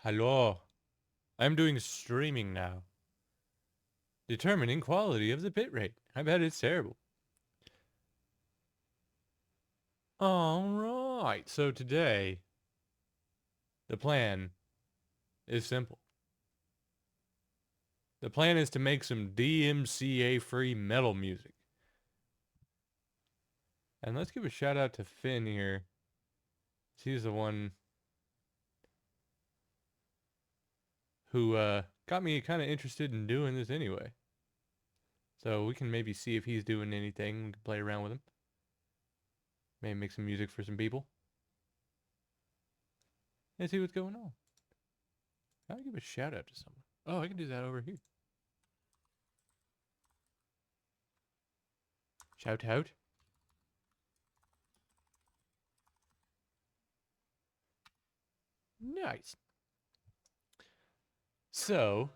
Hello. I'm doing streaming now. Determining quality of the bitrate. I bet it's terrible. Alright, so today, the plan is simple. The plan is to make some DMCA free metal music. And let's give a shout out to Finn here. He's the one who got me kind of interested in doing this anyway. So we can maybe see if he's doing anything. We can play around with him. Maybe make some music for some people. And see what's going on. I'll give a shout out to someone. Oh, I can do that over here. Shout out. Nice. So,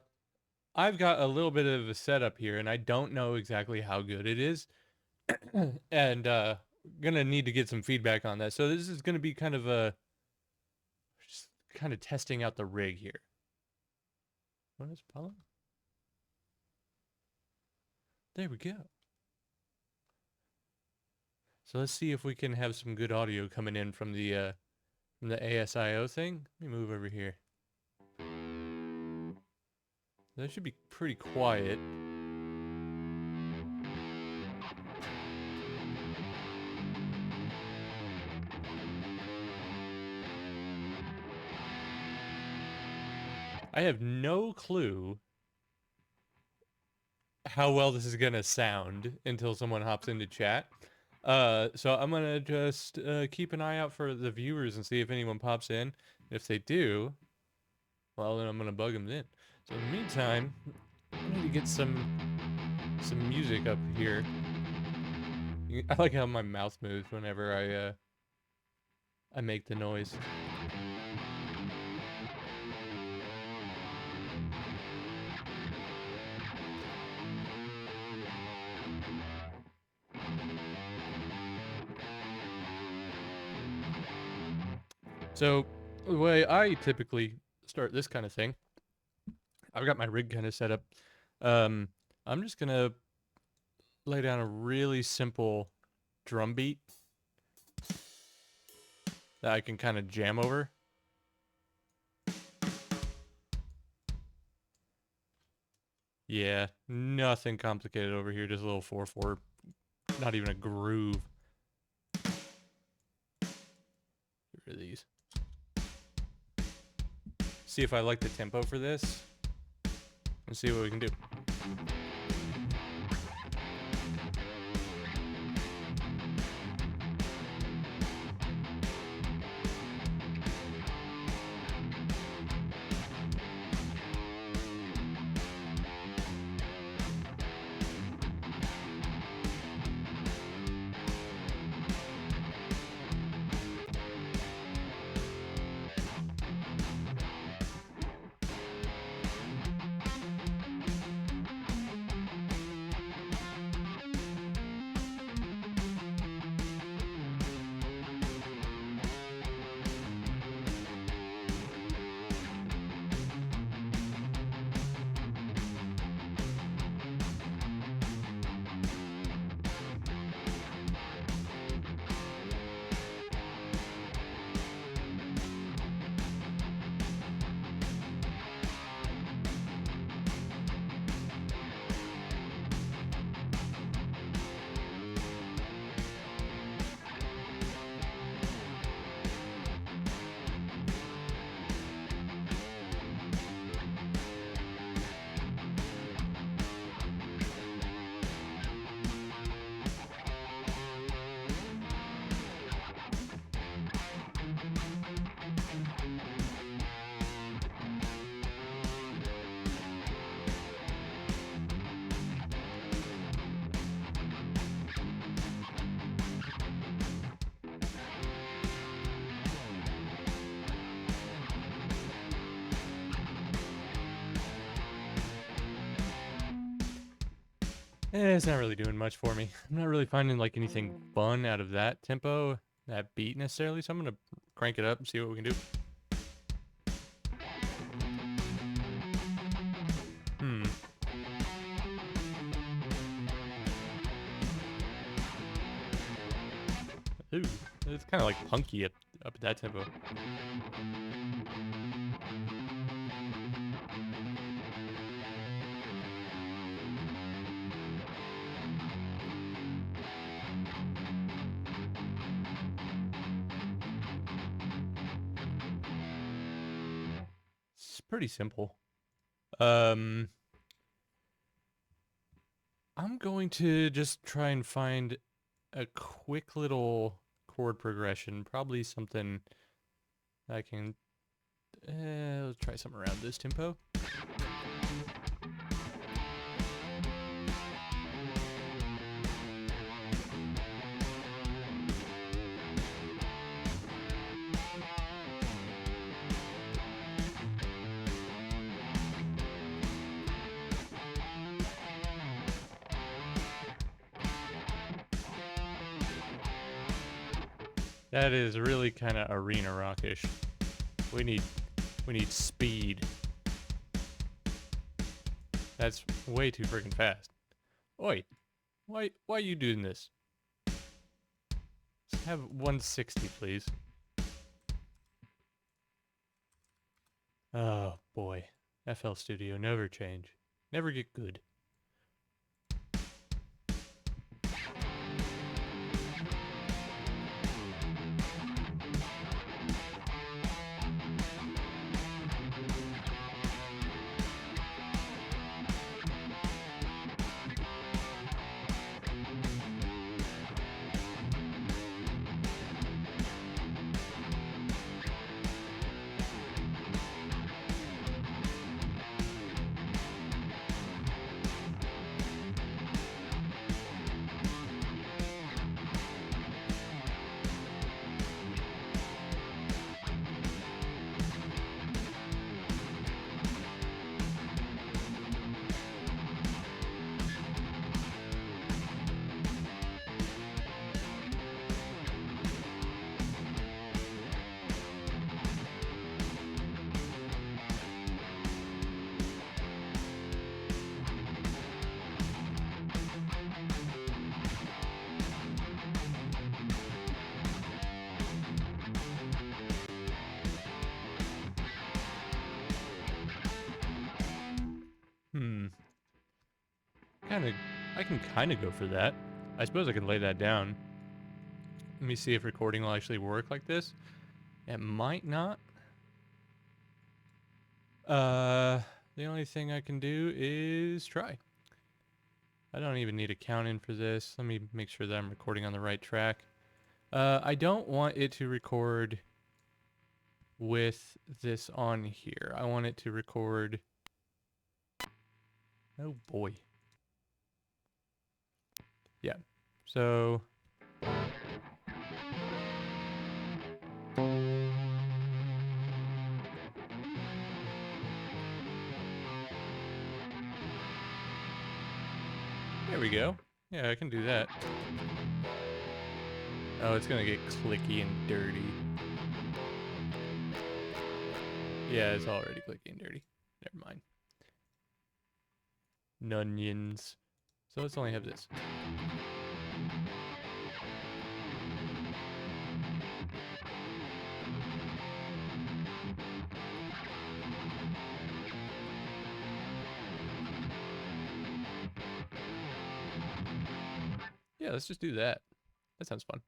I've got a little bit of a setup here, and I don't know exactly how good it is. And gonna need to get some feedback on that. So this is gonna be kind of a just kind of testing out the rig here. What is Paulo? There we go. So let's see if we can have some good audio coming in from the ASIO thing. Let me move over here. That should be pretty quiet. I have no clue how well this is gonna sound until someone hops into chat. So I'm gonna just keep an eye out for the viewers and see if anyone pops in. If they do, well then I'm gonna bug them in. So in the meantime, I need to get some music up here. I like how my mouth moves whenever I make the noise. So the way I typically start this kind of thing, I've got my rig kind of set up. I'm just gonna lay down a really simple drum beat that I can kind of jam over. Yeah, nothing complicated over here, just a little 4/4, not even a groove. Get rid of these. See if I like the tempo for this, and see what we can do. It's not really doing much for me. I'm not really finding like anything fun out of that tempo, that beat necessarily, so I'm gonna crank it up and see what we can do. Ooh, it's kind of like punky up at that tempo. It's pretty simple. I'm going to just try and find a quick little chord progression. Probably something I can... let's try something around this tempo. That is really kind of arena rockish. We need speed. That's way too freaking fast. Oi, why are you doing this? Let's have 160, please. Oh boy, FL Studio never change, never get good. I can kind of go for that. I suppose I can lay that down. Let me see if recording will actually work like this. It might not. The only thing I can do is try. I don't even need a count in for this. Let me make sure that I'm recording on the right track. I don't want it to record with this on here. I want it to record... Oh boy. Yeah. So... There we go. Yeah, I can do that. Oh, it's gonna get clicky and dirty. Yeah, it's already clicky and dirty. Never mind. Nunions. So let's only have this. Yeah, let's just do that. That sounds fun.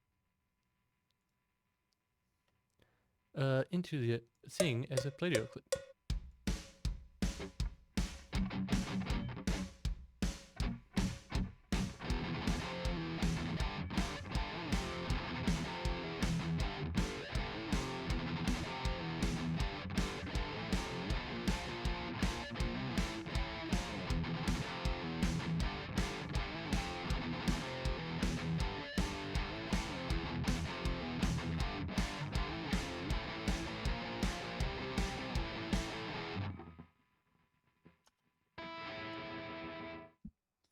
Into the thing as a Play-Doh clip.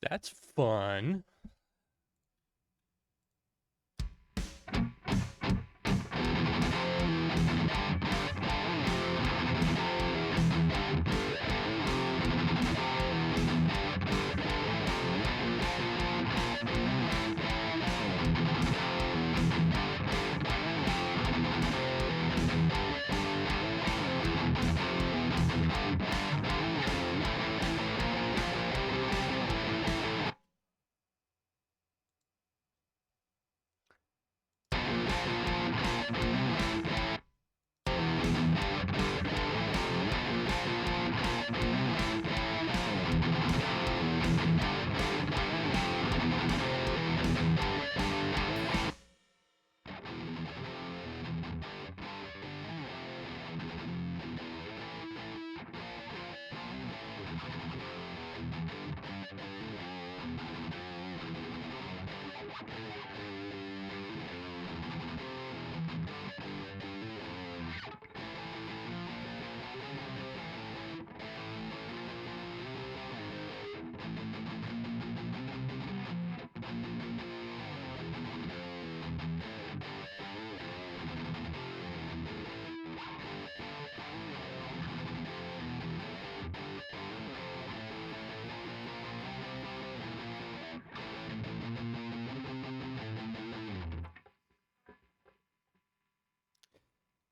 That's fun.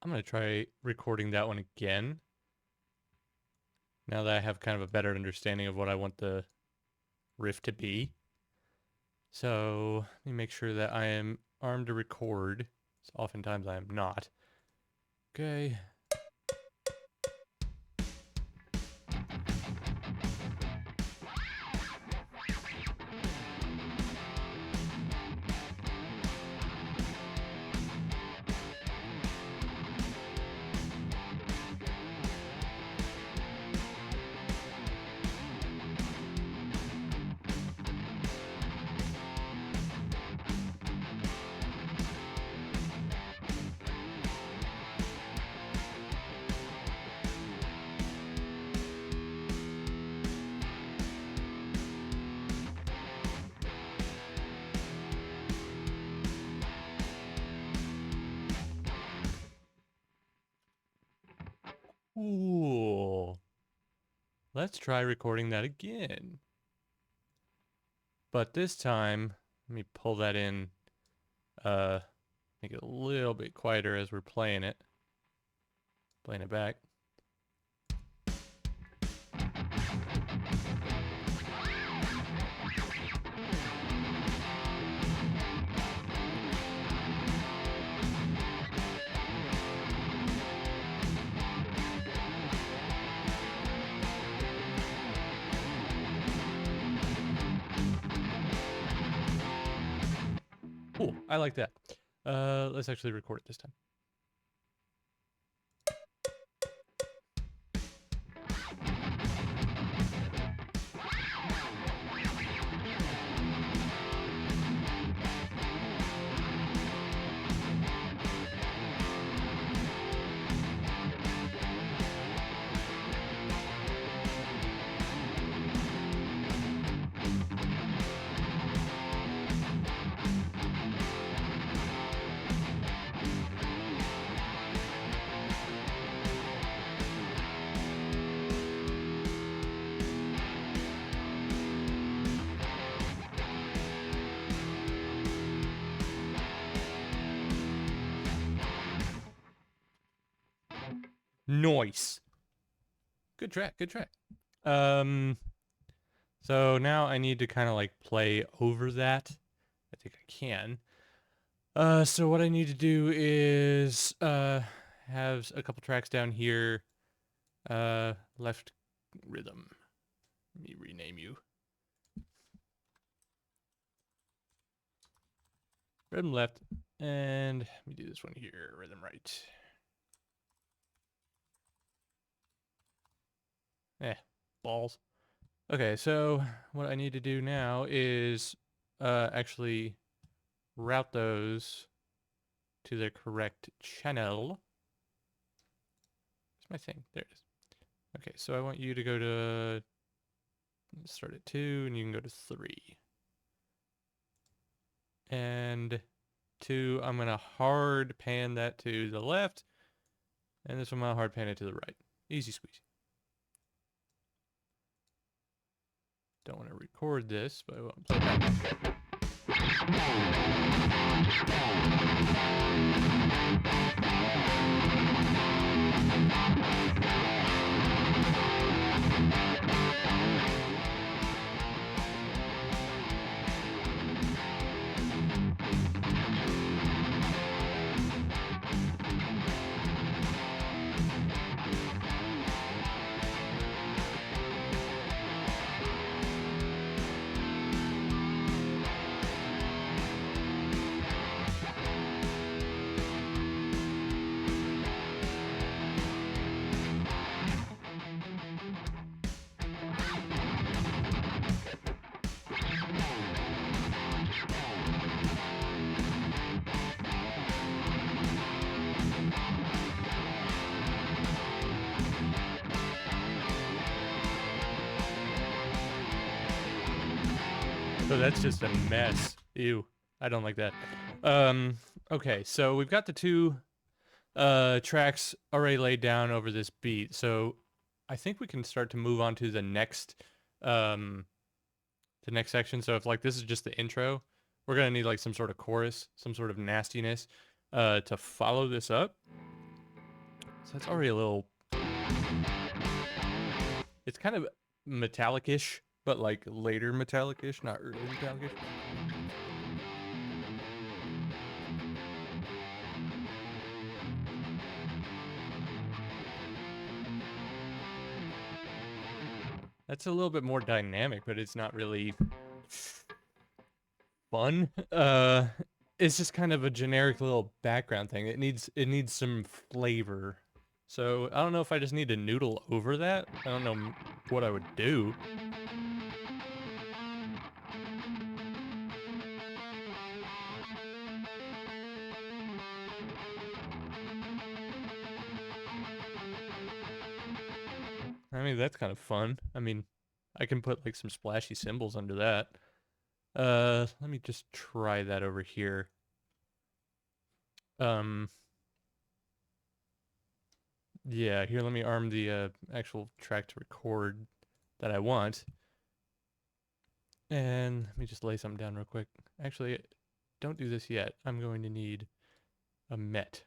I'm going to try recording that one again. Now that I have kind of a better understanding of what I want the riff to be. So let me make sure that I am armed to record. So oftentimes I am not. Okay. Cool. Let's try recording that again. But this time, let me pull that in, make it a little bit quieter as we're playing it. Playing it back. Cool, I like that. Let's actually record it this time. Nice. Good track, good track. So now I need to kind of like play over that. I think I can. So what I need to do is have a couple tracks down here. Left rhythm. Let me rename you. Rhythm left, and let me do this one here. Rhythm right. Balls. Okay, so what I need to do now is actually route those to their correct channel. Where's my thing? There it is. Okay, so I want you to go to, start at 2, and you can go to 3. And 2, I'm going to hard pan that to the left, and this one I'm going to hard pan it to the right. Easy squeeze. Don't want to record this, but I want to play it So that's just a mess. Ew. I don't like that. Okay, so we've got the 2 tracks already laid down over this beat. So I think we can start to move on to the next section. So if like this is just the intro, we're gonna need like some sort of chorus, some sort of nastiness to follow this up. So it's already a little... It's kind of metallic-ish, but like later metallic-ish, not early metallic-ish. That's a little bit more dynamic, but it's not really fun. It's just kind of a generic little background thing. It needs some flavor. So I don't know if I just need to noodle over that. I don't know what I would do. I mean, that's kind of fun. I mean, I can put like some splashy symbols under that. Let me just try that over here. Yeah, here, let me arm the actual track to record that I want. And let me just lay something down real quick. Actually, don't do this yet. I'm going to need a met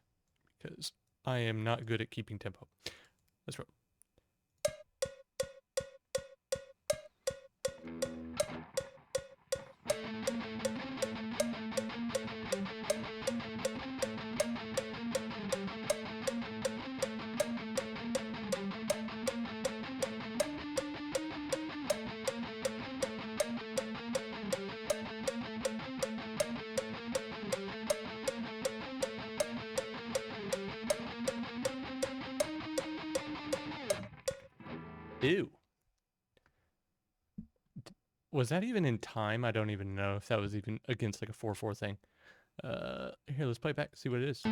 because I am not good at keeping tempo. Let's roll. Ew. Was that even in time? I don't even know if that was even against like a 4/4 thing. Here, let's play it back, see what it is.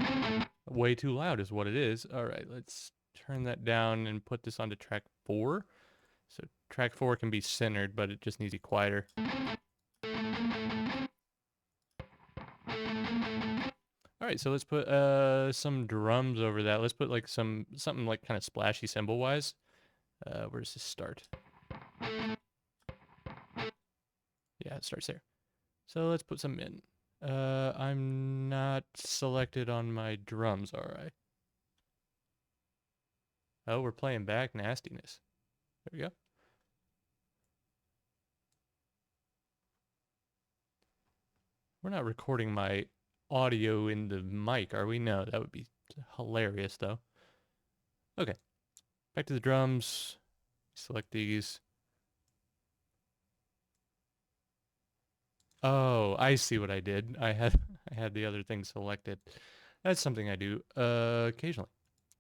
Way too loud is what it is. All right, let's turn that down and put this onto track 4. So track 4 can be centered, but it just needs to be quieter. All right, so let's put some drums over that. Let's put like something like kind of splashy symbol wise. Where does this start? Yeah, it starts there. So let's put some in. I'm not selected on my drums, all right. Oh, we're playing back nastiness. There we go. We're not recording my audio in the mic, are we? No, that would be hilarious, though. Okay, back to the drums. Select these. Oh, I see what I did. I had the other thing selected. That's something I do occasionally.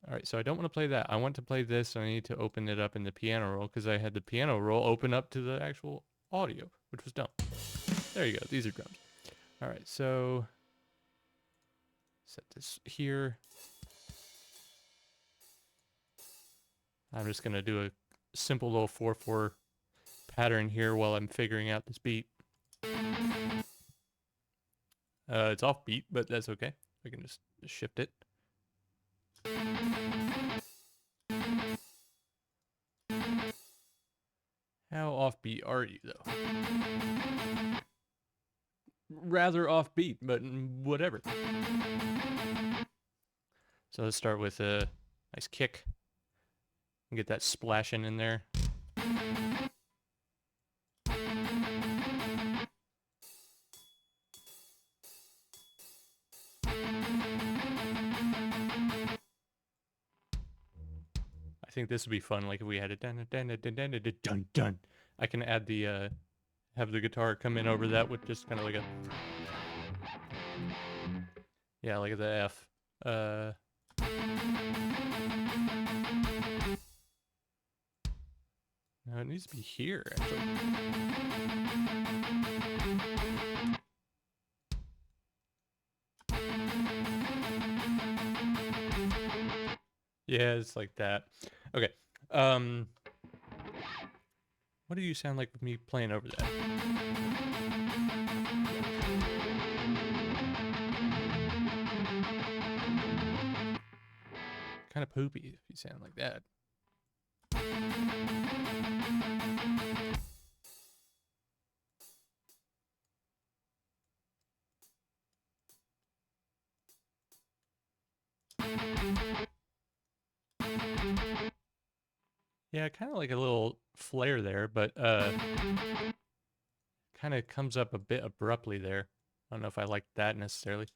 All right, so I don't want to play that. I want to play this, so I need to open it up in the piano roll because I had the piano roll open up to the actual audio, which was dumb. There you go. These are drums. All right, so set this here. I'm just going to do a simple little 4/4 pattern here while I'm figuring out this beat. It's off beat, but that's okay. I can just shift it. How offbeat are you, though? Rather offbeat, but whatever. So let's start with a nice kick. And get that splashing in there. I think this would be fun, like if we had a dun dun dun dun dun dun dun. I can add the have the guitar come in over that with just kind of like a, yeah, like the F. No, it needs to be here, actually. Yeah, it's like that. Okay. What do you sound like with me playing over that? Kind of poopy if you sound like that. Yeah, kind of like a little flare there, but kind of comes up a bit abruptly there. I don't know if I like that necessarily.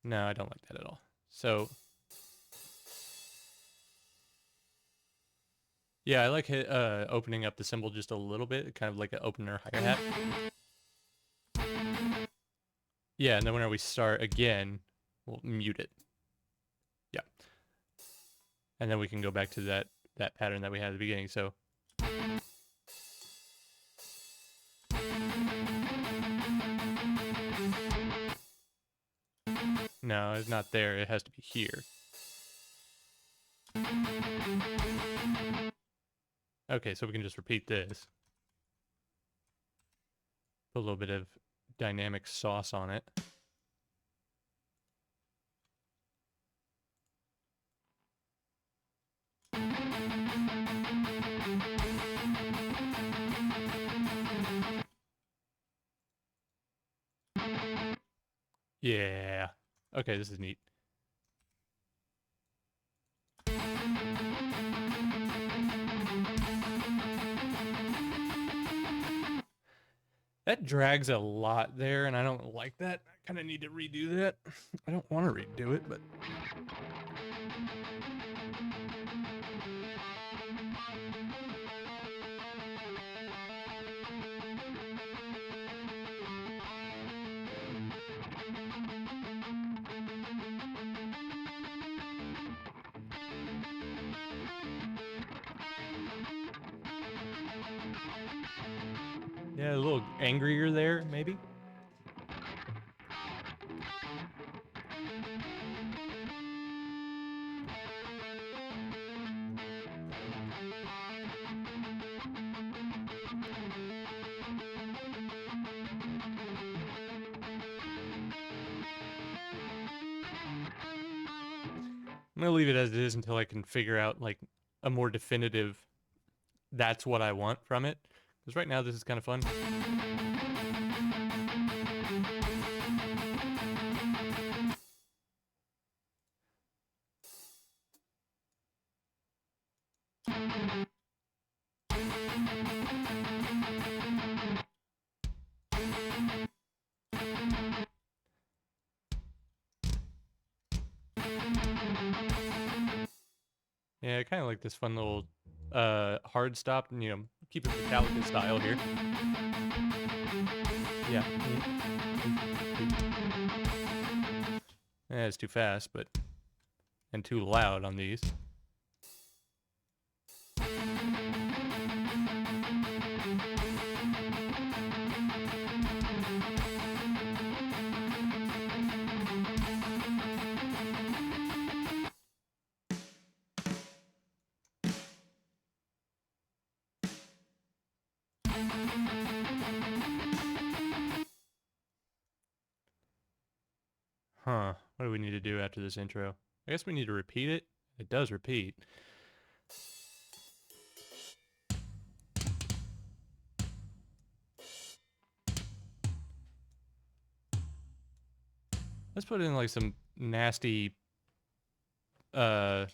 No, I don't like that at all. So, yeah, I like opening up the cymbal just a little bit, kind of like an opener hi-hat. Yeah, and then whenever we start again, we'll mute it. Yeah. And then we can go back to that pattern that we had at the beginning. So no, it's not there. It has to be here. Okay, so we can just repeat this. Put a little bit of dynamic sauce on it. Yeah. Okay, this is neat. That drags a lot there, and I don't like that. I kind of need to redo that. I don't want to redo it, but... yeah, a little angrier there, maybe? I'm gonna leave it as it is until I can figure out like a more definitive that's what I want from it. Because right now this is kind of fun. Yeah, I kind of like this fun little hard stop, and keep it Metallica style here. Yeah. Yeah, it's too fast, but and too loud on these. Huh. What do we need to do after this intro? I guess we need to repeat it. It does repeat. Let's put in like some nasty yeah,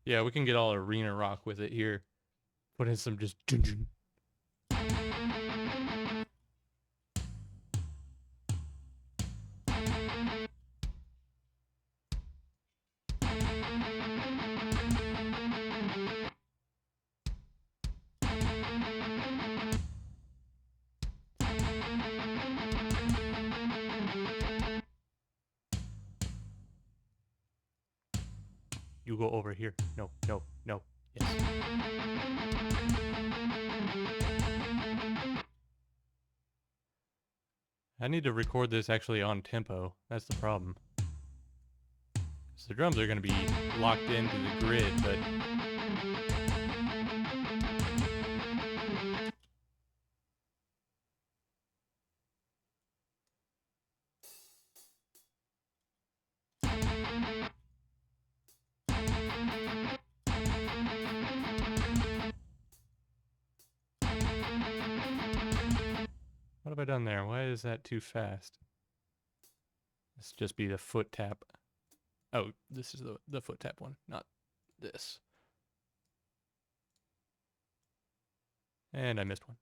we can get all arena rock with it here. Put in some just you go over here. No, no, no. Yes. I need to record this actually on tempo. That's the problem. So the drums are going to be locked into the grid, but... What have I done there? Why is that too fast? This just be the foot tap. Oh, this is the foot tap one, not this. And I missed one.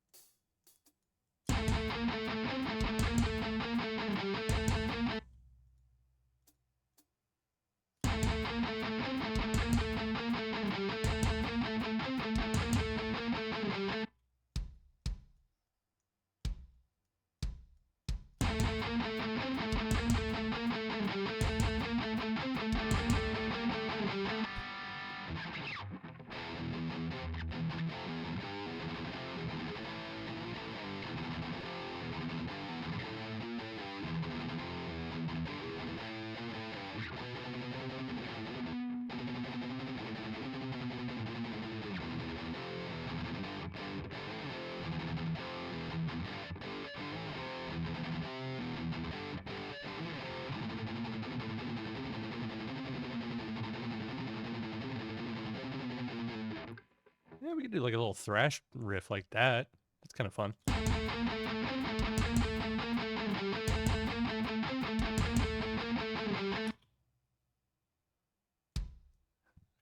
Yeah, we could do like a little thrash riff like that. That's kind of fun.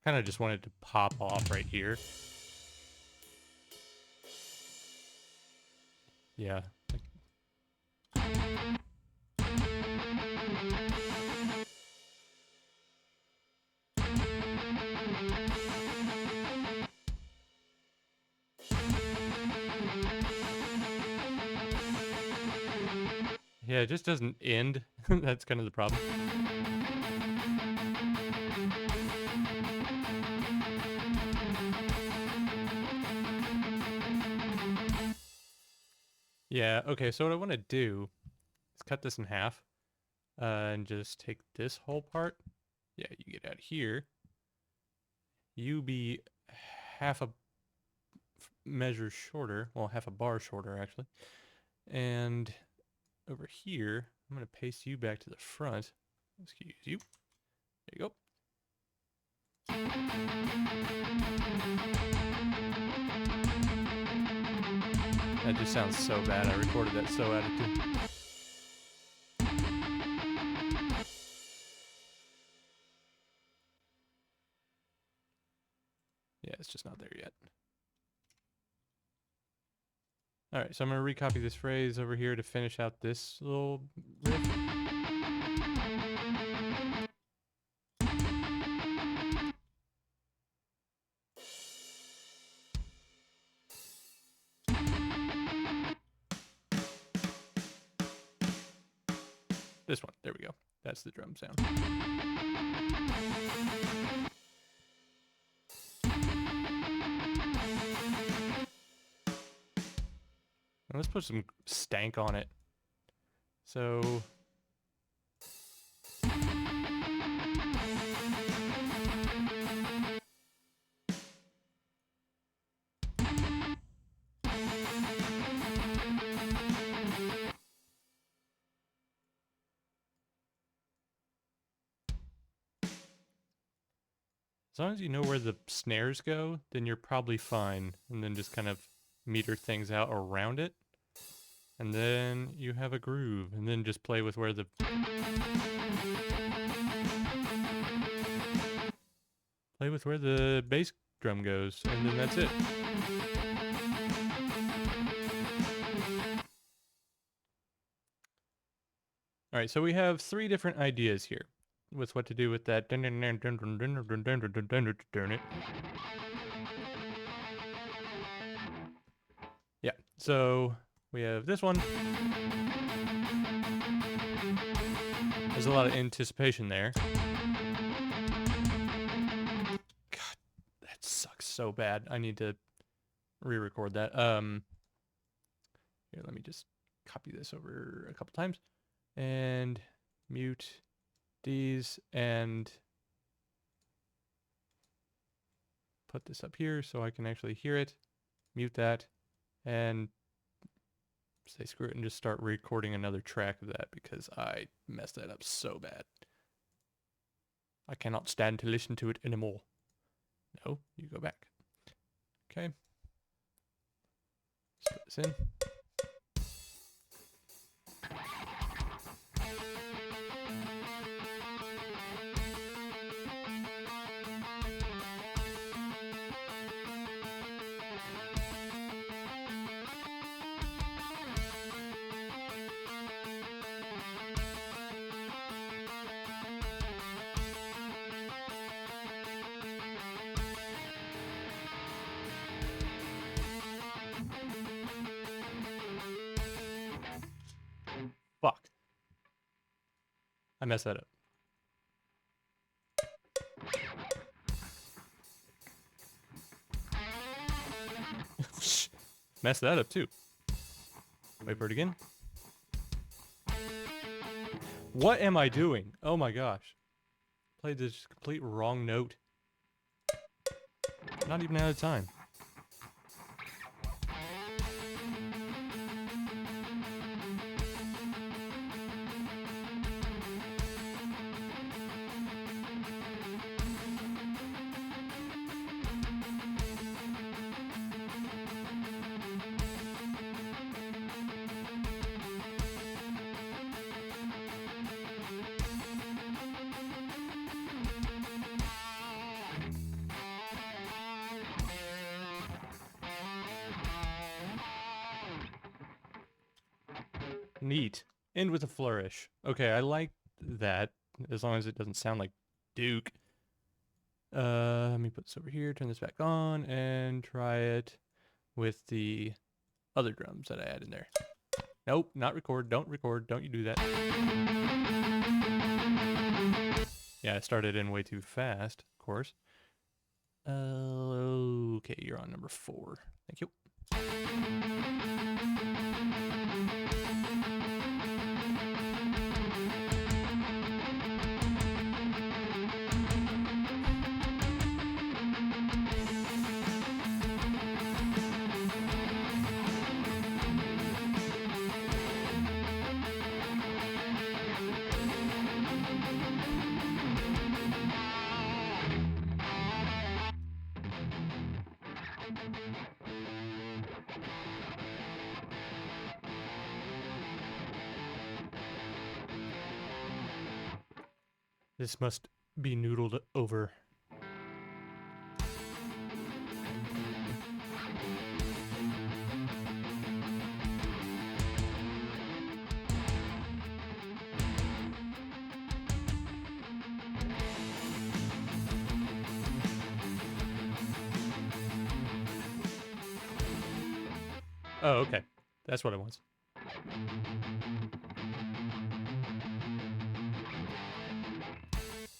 Kind of just wanted to pop off right here. Yeah. Yeah, it just doesn't end. That's kind of the problem. Yeah, okay, so what I want to do is cut this in half and just take this whole part. Yeah, you get out here. You be half a measure shorter. Well, half a bar shorter, actually. And over here, I'm going to paste you back to the front. Excuse you. There you go. That just sounds so bad. I recorded that so out of tune. Yeah, it's just not there yet. All right, so I'm going to recopy this phrase over here to finish out this little riff. This one, there we go. That's the drum sound. Now let's put some stank on it. So as long as you know where the snares go, then you're probably fine. And then just kind of meter things out around it. And then you have a groove. And then just play with where the... play with where the bass drum goes. And then that's it. Alright, so we have 3 different ideas here with what to do with that. Yeah, so we have this one. There's a lot of anticipation there. God, that sucks so bad. I need to re-record that. Here, let me just copy this over a couple times. And mute these and put this up here so I can actually hear it. Mute that and say screw it and just start recording another track of that because I messed that up so bad. I cannot stand to listen to it anymore. No, you go back. Okay. Let's put this in. I messed that up. Messed that up too. Wait for it again. What am I doing? Oh my gosh. Played this complete wrong note. Not even out of time. Neat. End with a flourish. Okay, I like that, as long as it doesn't sound like Duke. Let me put this over here, turn this back on, and try it with the other drums that I add in there. Nope, not record. Don't record. Don't you do that. Yeah, I started in way too fast, of course. Okay, you're on number 4. Thank you. This must be noodled over. Oh, okay. That's what it wants.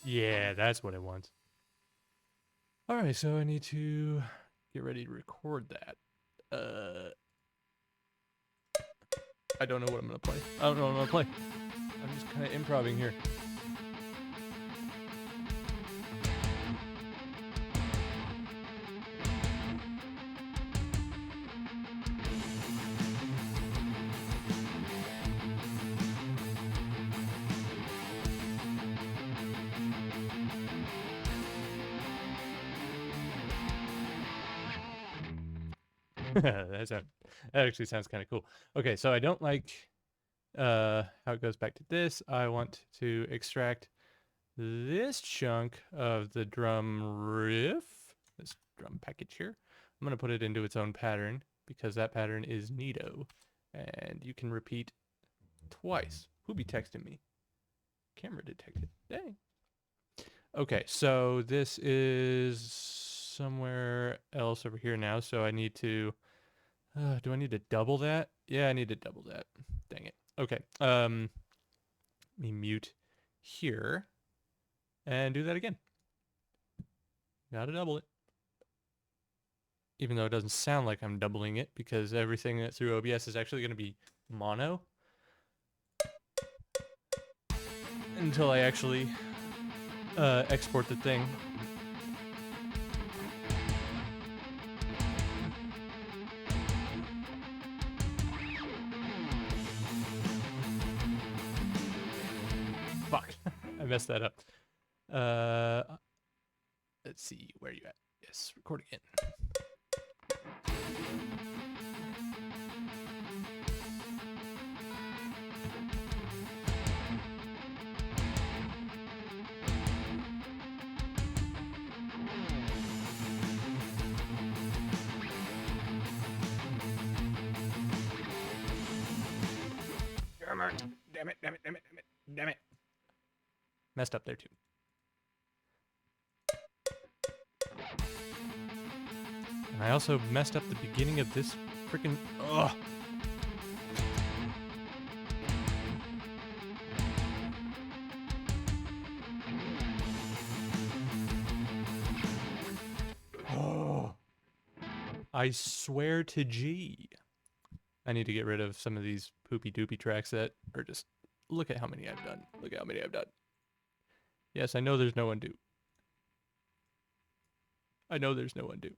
Yeah, that's what it wants. Alright, so I need to get ready to record that. I don't know what I'm gonna play. I don't know what I'm gonna play. I'm just kind of improvising here. that actually sounds kind of cool. Okay, so I don't like how it goes back to this. I want to extract this chunk of the drum riff, this drum package here. I'm going to put it into its own pattern because that pattern is neato. And you can repeat twice. Who be texting me? Camera detected. Dang. Okay, so this is somewhere else over here now, so I need to... do I need to double that? Yeah, I need to double that. Dang it. Okay. Let me mute here and do that again. Gotta double it. Even though it doesn't sound like I'm doubling it because everything that's through OBS is actually going to be mono. Until I actually export the thing. Fuck. I messed that up. Let's see. Where are you at? Yes, record again. Damn it. Messed up there too. And I also messed up the beginning of this freaking... Ugh. I swear to G. I need to get rid of some of these poopy doopy tracks that are just... Look at how many I've done. Look at how many I've done. Yes, I know there's no undo. I know there's no undo.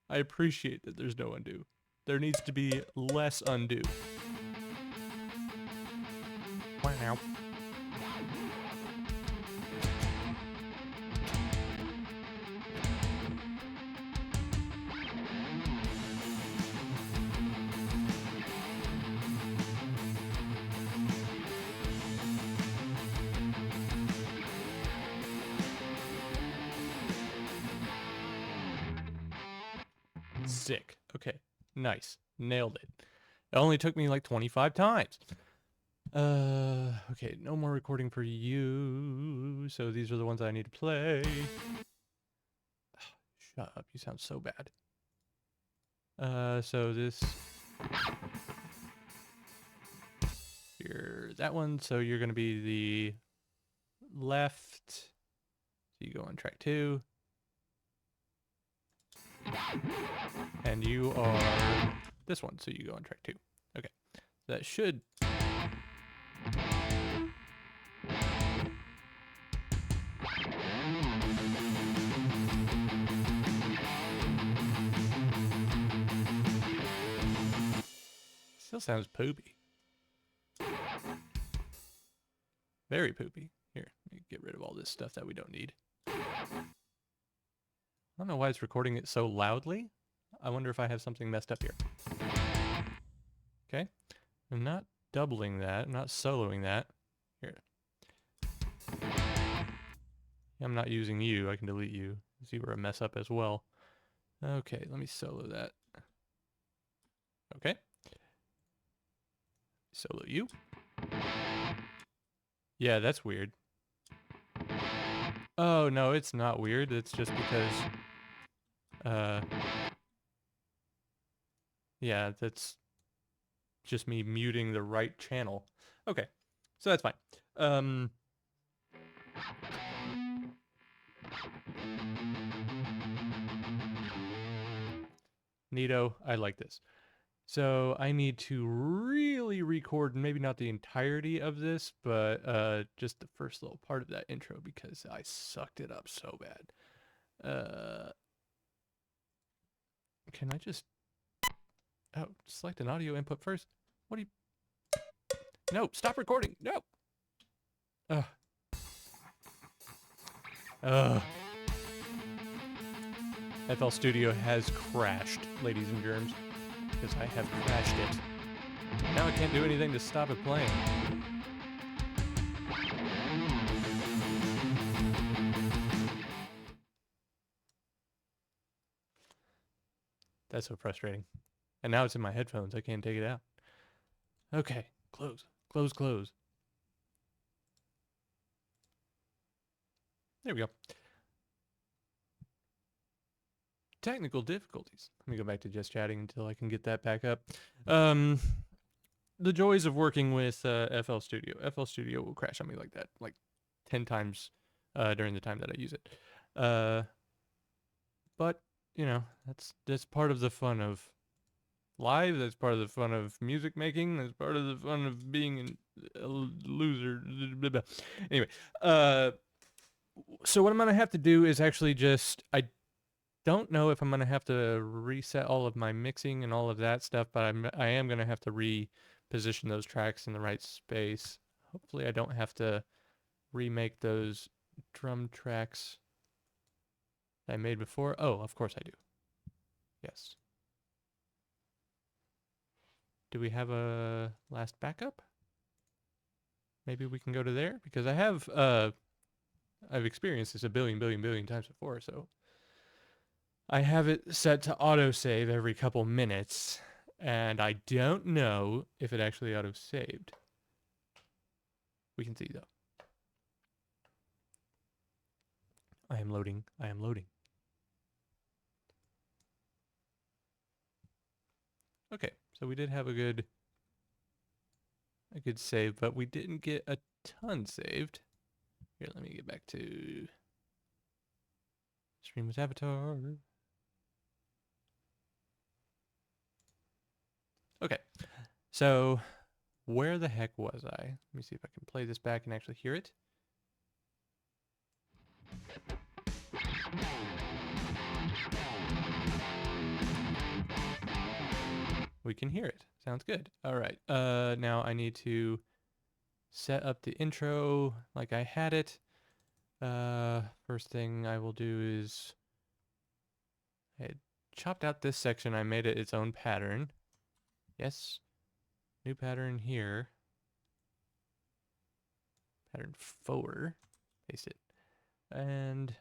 I appreciate that there's no undo. There needs to be less undo. Wow. Sick. Okay. Nice. Nailed it. It only took me like 25 times. Okay, no more recording for you. So these are the ones I need to play. Shut up, you sound so bad. So this... You're that one, so you're gonna be the left. So you go on track 2. And you are this one, so you go on track 2. Okay, that should... Still sounds poopy. Very poopy. Here, let me get rid of all this stuff that we don't need. I don't know why it's recording it so loudly. I wonder if I have something messed up here. Okay. I'm not doubling that. I'm not soloing that. Here. I'm not using you. I can delete you. See where I mess up as well. Okay, let me solo that. Okay. Solo you. Yeah, that's weird. Oh, no, it's not weird. It's just because... yeah, that's just me muting the right channel. Okay, so that's fine. Neato, I like this. So I need to really record, maybe not the entirety of this, but just the first little part of that intro because I sucked it up so bad. Can I just... Oh, select an audio input first. What do you... No, stop recording. No. FL Studio has crashed, ladies and germs. Because I have crashed it. Now I can't do anything to stop it playing. That's so frustrating. And now it's in my headphones. I can't take it out. Okay. Close. Close, close. There we go. Technical difficulties. Let me go back to just chatting until I can get that back up. The joys of working with FL Studio. FL Studio will crash on me like that, like 10 times during the time that I use it. But, you know, that's part of the fun of live. That's part of the fun of music making. That's part of the fun of being a loser. Anyway, so what I'm going to have to do is actually just... I don't know if I'm going to have to reset all of my mixing and all of that stuff, but I am going to have to reposition those tracks in the right space. Hopefully I don't have to remake those drum tracks that I made before. Oh, of course I do. Yes. Do we have a last backup? Maybe we can go to there? Because I've experienced this a billion times before, so... I have it set to autosave every couple minutes, and I don't know if it actually autosaved. We can see, though. I am loading. I am loading. Okay, so we did have a good save, but we didn't get a ton saved. Here, let me get back to stream with avatar. Okay, so where the heck was I? Let me see if I can play this back and actually hear it. We can hear it. Sounds good. All right. Now I need to set up the intro like I had it. First thing I will do is I chopped out this section. I made it its own pattern. Yes. New pattern here. Pattern 4. Paste it. And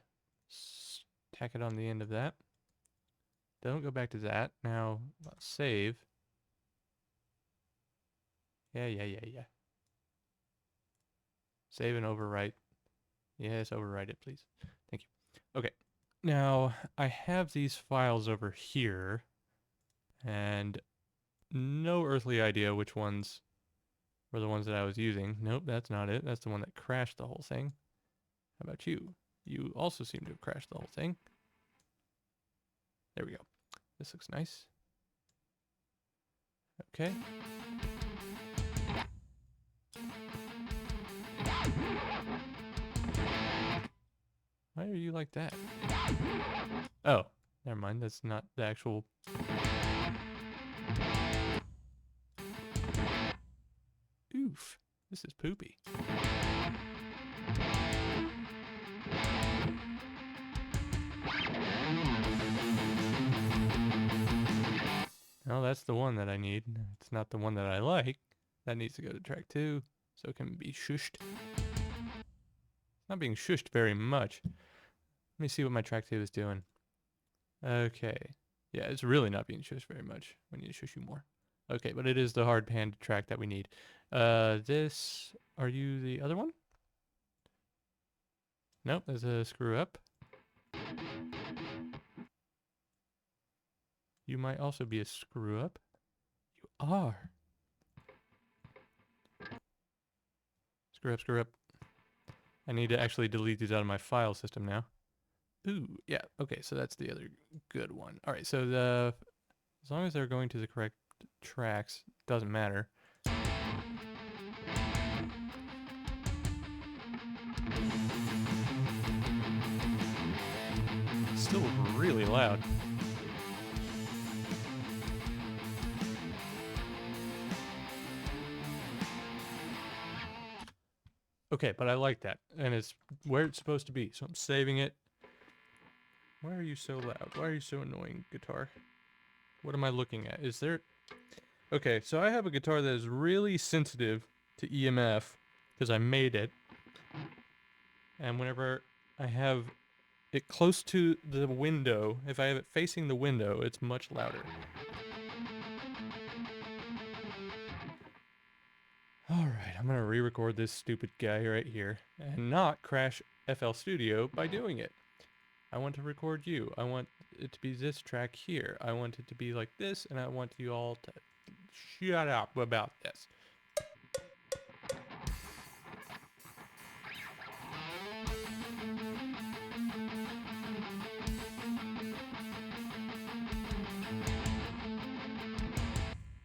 tack it on the end of that. Don't go back to that. Now save. Yeah. Save and overwrite. Yes, overwrite it, please. Thank you. Okay. Now, I have these files over here, and no earthly idea which ones were the ones that I was using. Nope, that's not it. That's the one that crashed the whole thing. How about you? You also seem to have crashed the whole thing. There we go. This looks nice. Okay. Why are you like that? Oh, never mind. That's not the actual... Oof. This is poopy. No, that's the one that I need. It's not the one that I like. That needs to go to track 2, so it can be shushed. Not being shushed very much. Let me see what my track 2 is doing. Okay. Yeah, it's really not being shushed very much. We need to shush you more. Okay, but it is the hard pan track that we need. This... Are you the other one? Nope, there's a screw up. You might also be a screw up. You are. Screw up. I need to actually delete these out of my file system now. Ooh, yeah. Okay, so that's the other good one. All right, so as long as they're going to the correct tracks, doesn't matter. Still really loud. Okay, but I like that, and it's where it's supposed to be, so I'm saving it. Why are you so loud? Why are you so annoying, guitar? What am I looking at? Is there... Okay, so I have a guitar that is really sensitive to EMF, because I made it. And whenever I have it close to the window, if I have it facing the window, it's much louder. Alright, I'm gonna re-record this stupid guy right here, and not crash FL Studio by doing it. I want to record you. I want it to be this track here. I want it to be like this, and I want you all to shut up about this.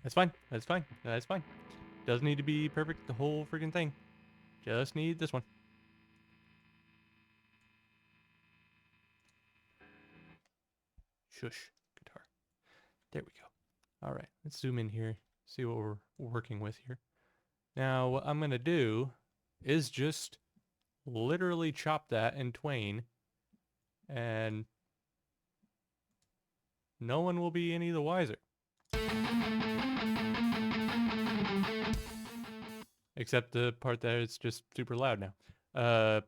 That's fine. That's fine. That's fine. Doesn't need to be perfect, the whole freaking thing. Just need this one. Shush, guitar. There we go. All right, let's zoom in here, see what we're working with here. Now, what I'm going to do is just literally chop that in twain, and no one will be any the wiser. Except the part that it's just super loud now.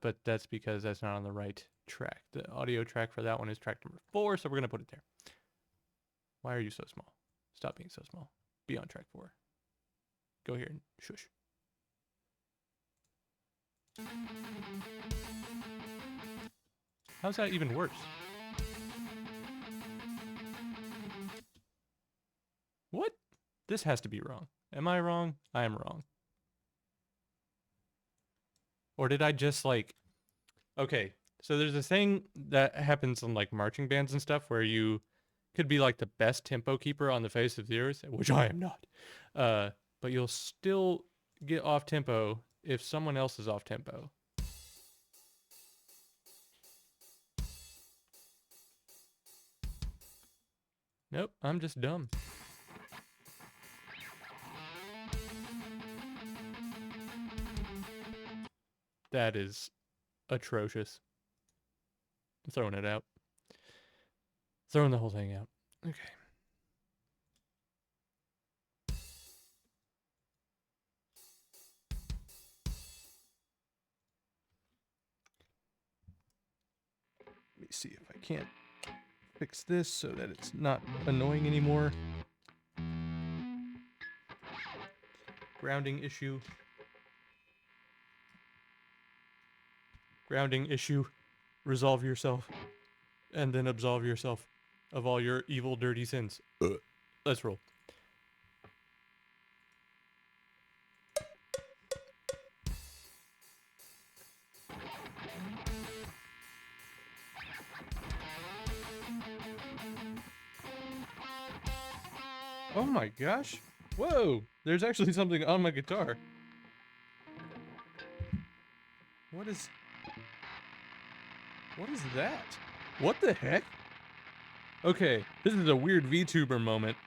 But that's because that's not on the right track. The audio track for that one is track number 4, so we're going to put it there. Why are you so small? Stop being so small. Be on track 4. Go here and shush. How's that even worse? What? This has to be wrong. Am I wrong? I am wrong. Or did I just like... Okay, so there's a thing that happens in like marching bands and stuff where you could be like the best tempo keeper on the face of the earth, which I am not. But you'll still get off tempo if someone else is off tempo. Nope, I'm just dumb. That is atrocious. I'm throwing it out. Throwing the whole thing out. Okay. Let me see if I can't fix this so that it's not annoying anymore. Grounding issue. Grounding issue. Resolve yourself. And then absolve yourself of all your evil, dirty sins. Let's roll. Oh my gosh. Whoa! There's actually something on my guitar. What is that? What the heck? Okay, this is a weird VTuber moment.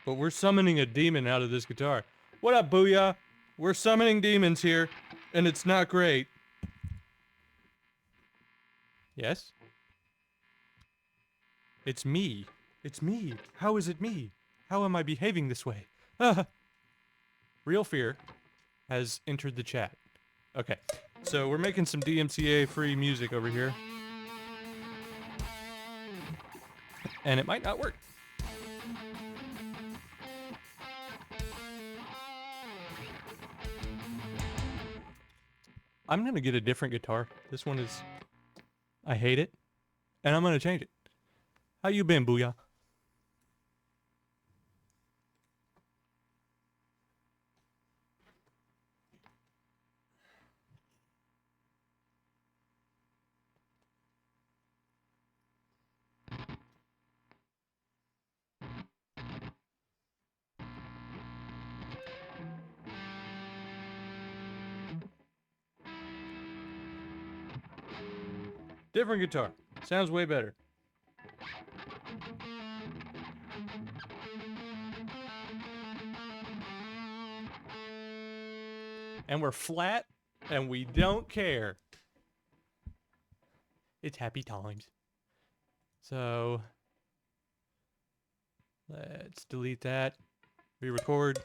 But we're summoning a demon out of this guitar. What up, Booyah? We're summoning demons here, and it's not great. Yes? It's me. It's me. How is it me? How am I behaving this way? Real Fear has entered the chat. Okay, so we're making some DMCA free music over here. And it might not work. I'm gonna get a different guitar. This one is... I hate it. And I'm gonna change it. How you been, Booyah? Different guitar. Sounds way better. And we're flat, and we don't care. It's happy times. So, let's delete that. Re-record.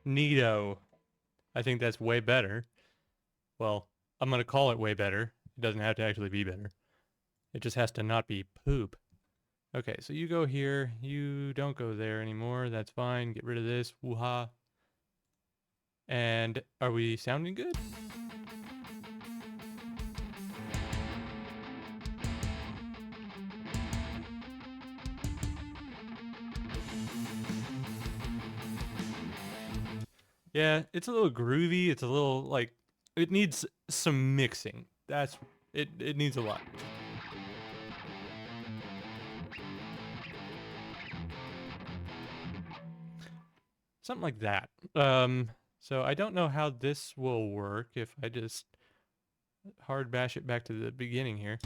Neato. I think that's way better. Well, I'm gonna call it way better. It doesn't have to actually be better. It just has to not be poop. Okay, so you go here. You don't go there anymore. That's fine. Get rid of this. Woo-ha. And are we sounding good? Yeah, it's a little groovy. It's a little, like, it needs some mixing. That's, it needs a lot. Something like that. So I don't know how this will work if I just hard bash it back to the beginning here.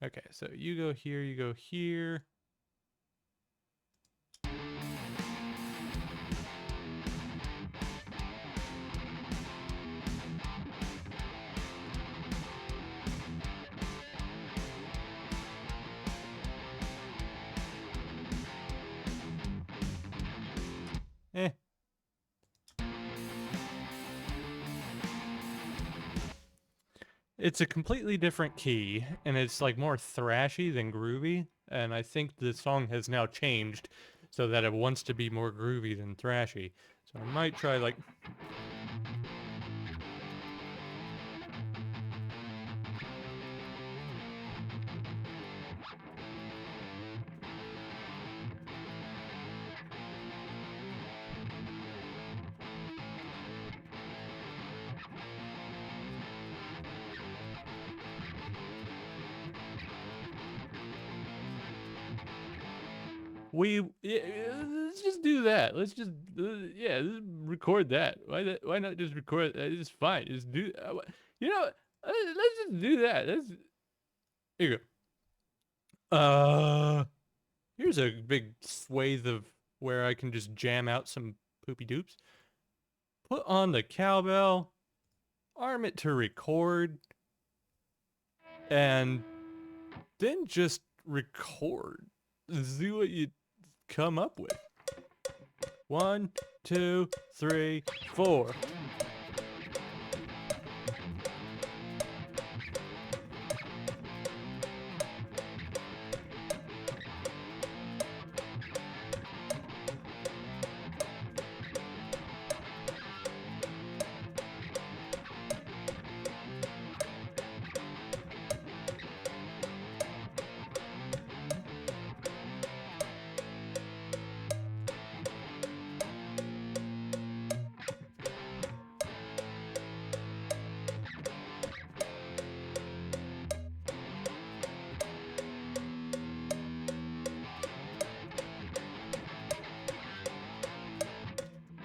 Okay, so you go here, you go here. Eh. It's a completely different key, and it's like more thrashy than groovy. And I think the song has now changed so that it wants to be more groovy than thrashy. So I might try like. Let's just do that. Let's just just record that. Why not just record that? It's fine. Just do you know let's just do that. Here you go. Here's a big swathe of where I can just jam out some poopy doops. Put on the cowbell, arm it to record, and then just record. See what you come up with. 1, 2, 3, 4.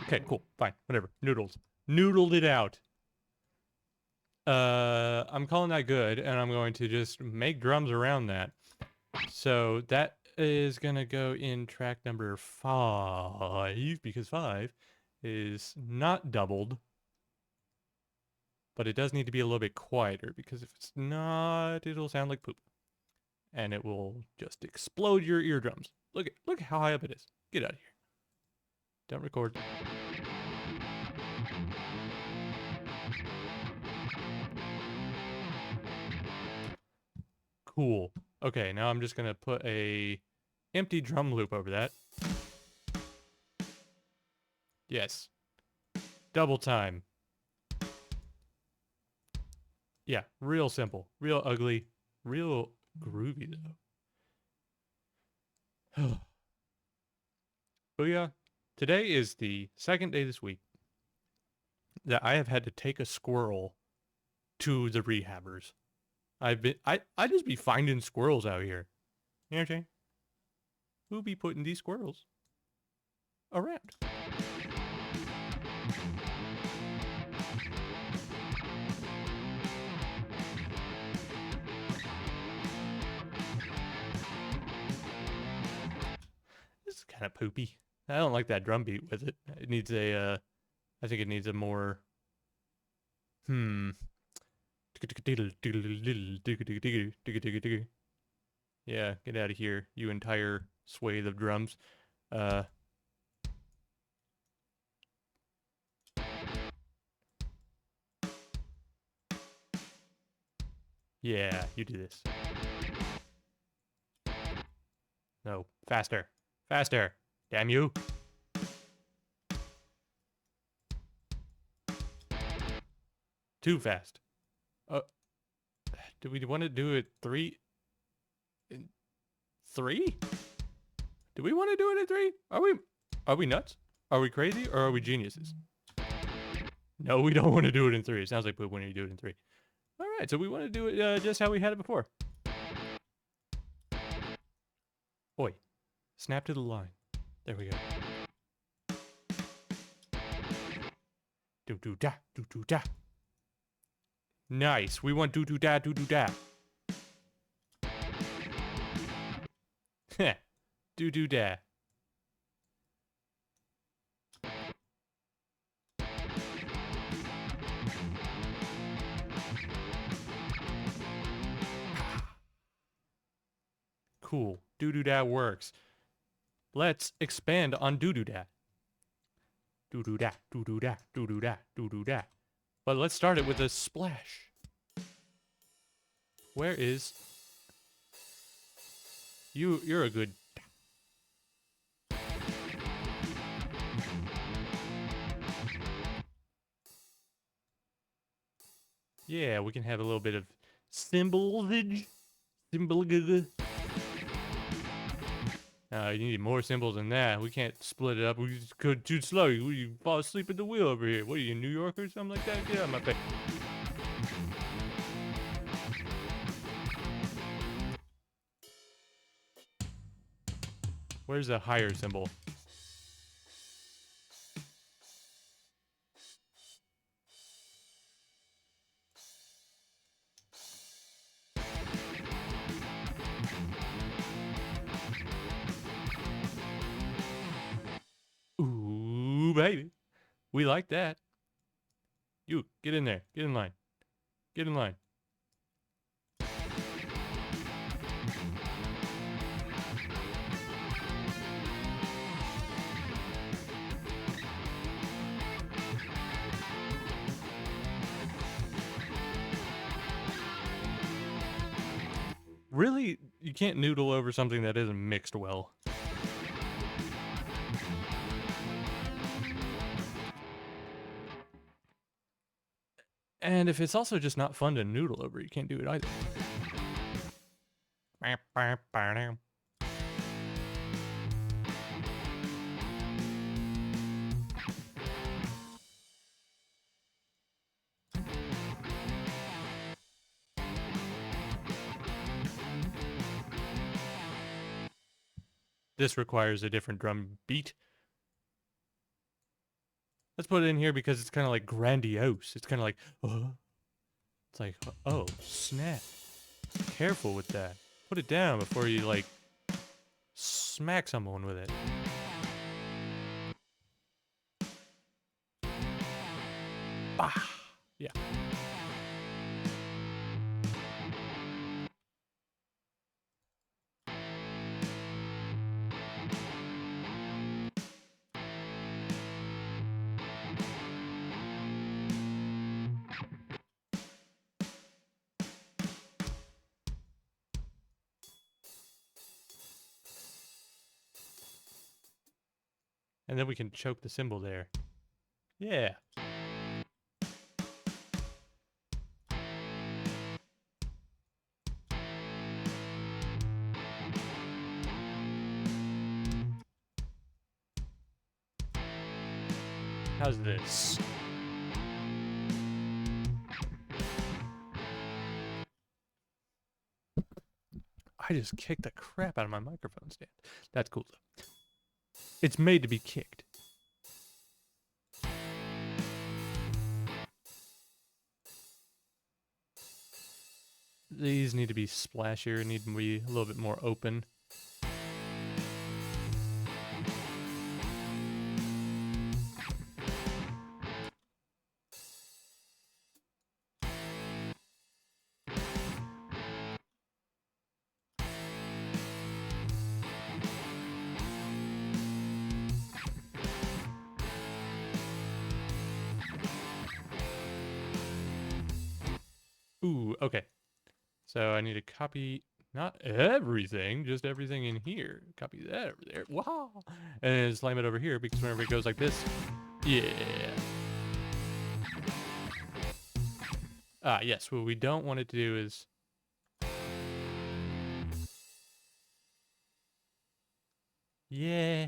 Okay, cool, fine, whatever. Noodles. Noodled it out. I'm calling that good, and I'm going to just make drums around that. So that is gonna go in track number 5, because 5 is not doubled, but it does need to be a little bit quieter, because if it's not, it'll sound like poop. And it will just explode your eardrums. Look how high up it is. Get out of here. Don't record. Cool. Okay, now I'm just gonna put a empty drum loop over that. Yes. Double time. Yeah, real simple. Real ugly. Real groovy, though. Booyah. Today is the second day this week that I have had to take a squirrel to the rehabbers. I just be finding squirrels out here. You know what I'm saying? Who be putting these squirrels around? This is kind of poopy. I don't like that drum beat with it. It needs a, I think it needs a more, Yeah, get out of here, you entire swathe of drums. Yeah, you do this. No, faster. Faster. Damn you. Too fast. Do we want to do it 3? 3? Do we want to do it in 3? Are we nuts? Are we crazy or are we geniuses? No, we don't want to do it in 3. It sounds like poop when you do it in 3. All right, so we want to do it just how we had it before. Oi. Snap to the line. There we go. Do-do-da, do-do-da. Nice. We want do-do-da, do-do-da. Heh. Do-do-da. Cool. Do-do-da works. Let's expand on do-do-da. Do-do-da, do-do-da, do-do-da, do-do-da. But let's start it with a splash. Where is... You're a good... Yeah, we can have a little bit of symbolage. You need more symbols than that. We can't split it up. We just go too slow. You fall asleep at the wheel over here. What are you, in New York or something like that? Get out of my face. Where's the higher symbol? Ooh, baby. We like that. You, get in there. Get in line. Get in line. Really? You can't noodle over something that isn't mixed well. And if it's also just not fun to noodle over, you can't do it either. This requires a different drum beat. Let's put it in here because it's kind of like grandiose. It's kind of like, oh. It's like, oh, snap. Careful with that. Put it down before you, like, smack someone with it. Bah! Yeah. And then we can choke the cymbal there. Yeah. How's this? I just kicked the crap out of my microphone stand. That's cool though. It's made to be kicked. These need to be splashier, need to be a little bit more open. Ooh, okay. So I need to copy, not everything, just everything in here. Copy that over there. Wow. And then slam it over here because whenever it goes like this, yeah. Ah, yes. What we don't want it to do is... Yeah.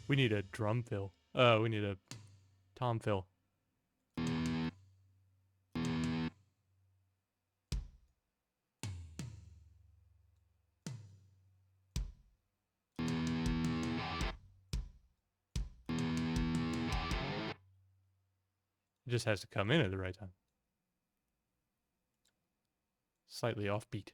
We need a drum fill. We need a tom fill. It just has to come in at the right time. Slightly offbeat.